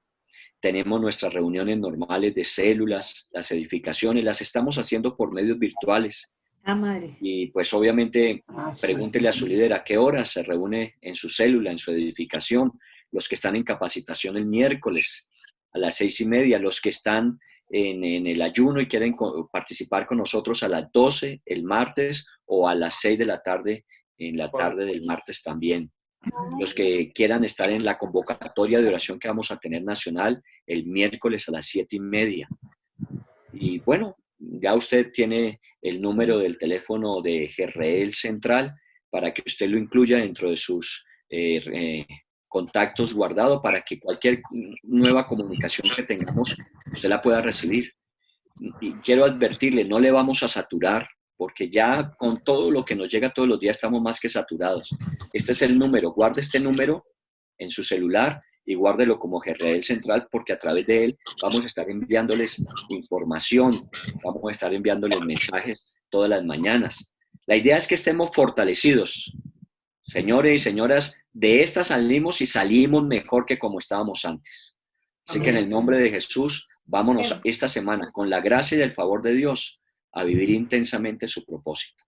Tenemos nuestras reuniones normales de células, las edificaciones, las estamos haciendo por medios virtuales. Madre. Y pues obviamente pregúntele a su líder a qué hora se reúne en su célula, en su edificación. Los que están en capacitación el miércoles a las 6:30, los que están en el ayuno y quieren participar con nosotros a las 12 el martes o a las 6 de la tarde, en la tarde del martes también. Los que quieran estar en la convocatoria de oración que vamos a tener nacional el miércoles a las 7:30. Y bueno, ya usted tiene el número del teléfono de GRL Central para que usted lo incluya dentro de sus contactos guardados para que cualquier nueva comunicación que tengamos usted la pueda recibir. Y quiero advertirle, no le vamos a saturar porque ya con todo lo que nos llega todos los días estamos más que saturados. Este es el número, guarde este número en su celular y guárdelo como Jezreel Central, porque a través de él vamos a estar enviándoles información, vamos a estar enviándoles mensajes todas las mañanas. La idea es que estemos fortalecidos. Señores y señoras, de esta salimos y salimos mejor que como estábamos antes. Así que en el nombre de Jesús, vámonos esta semana con la gracia y el favor de Dios a vivir intensamente su propósito.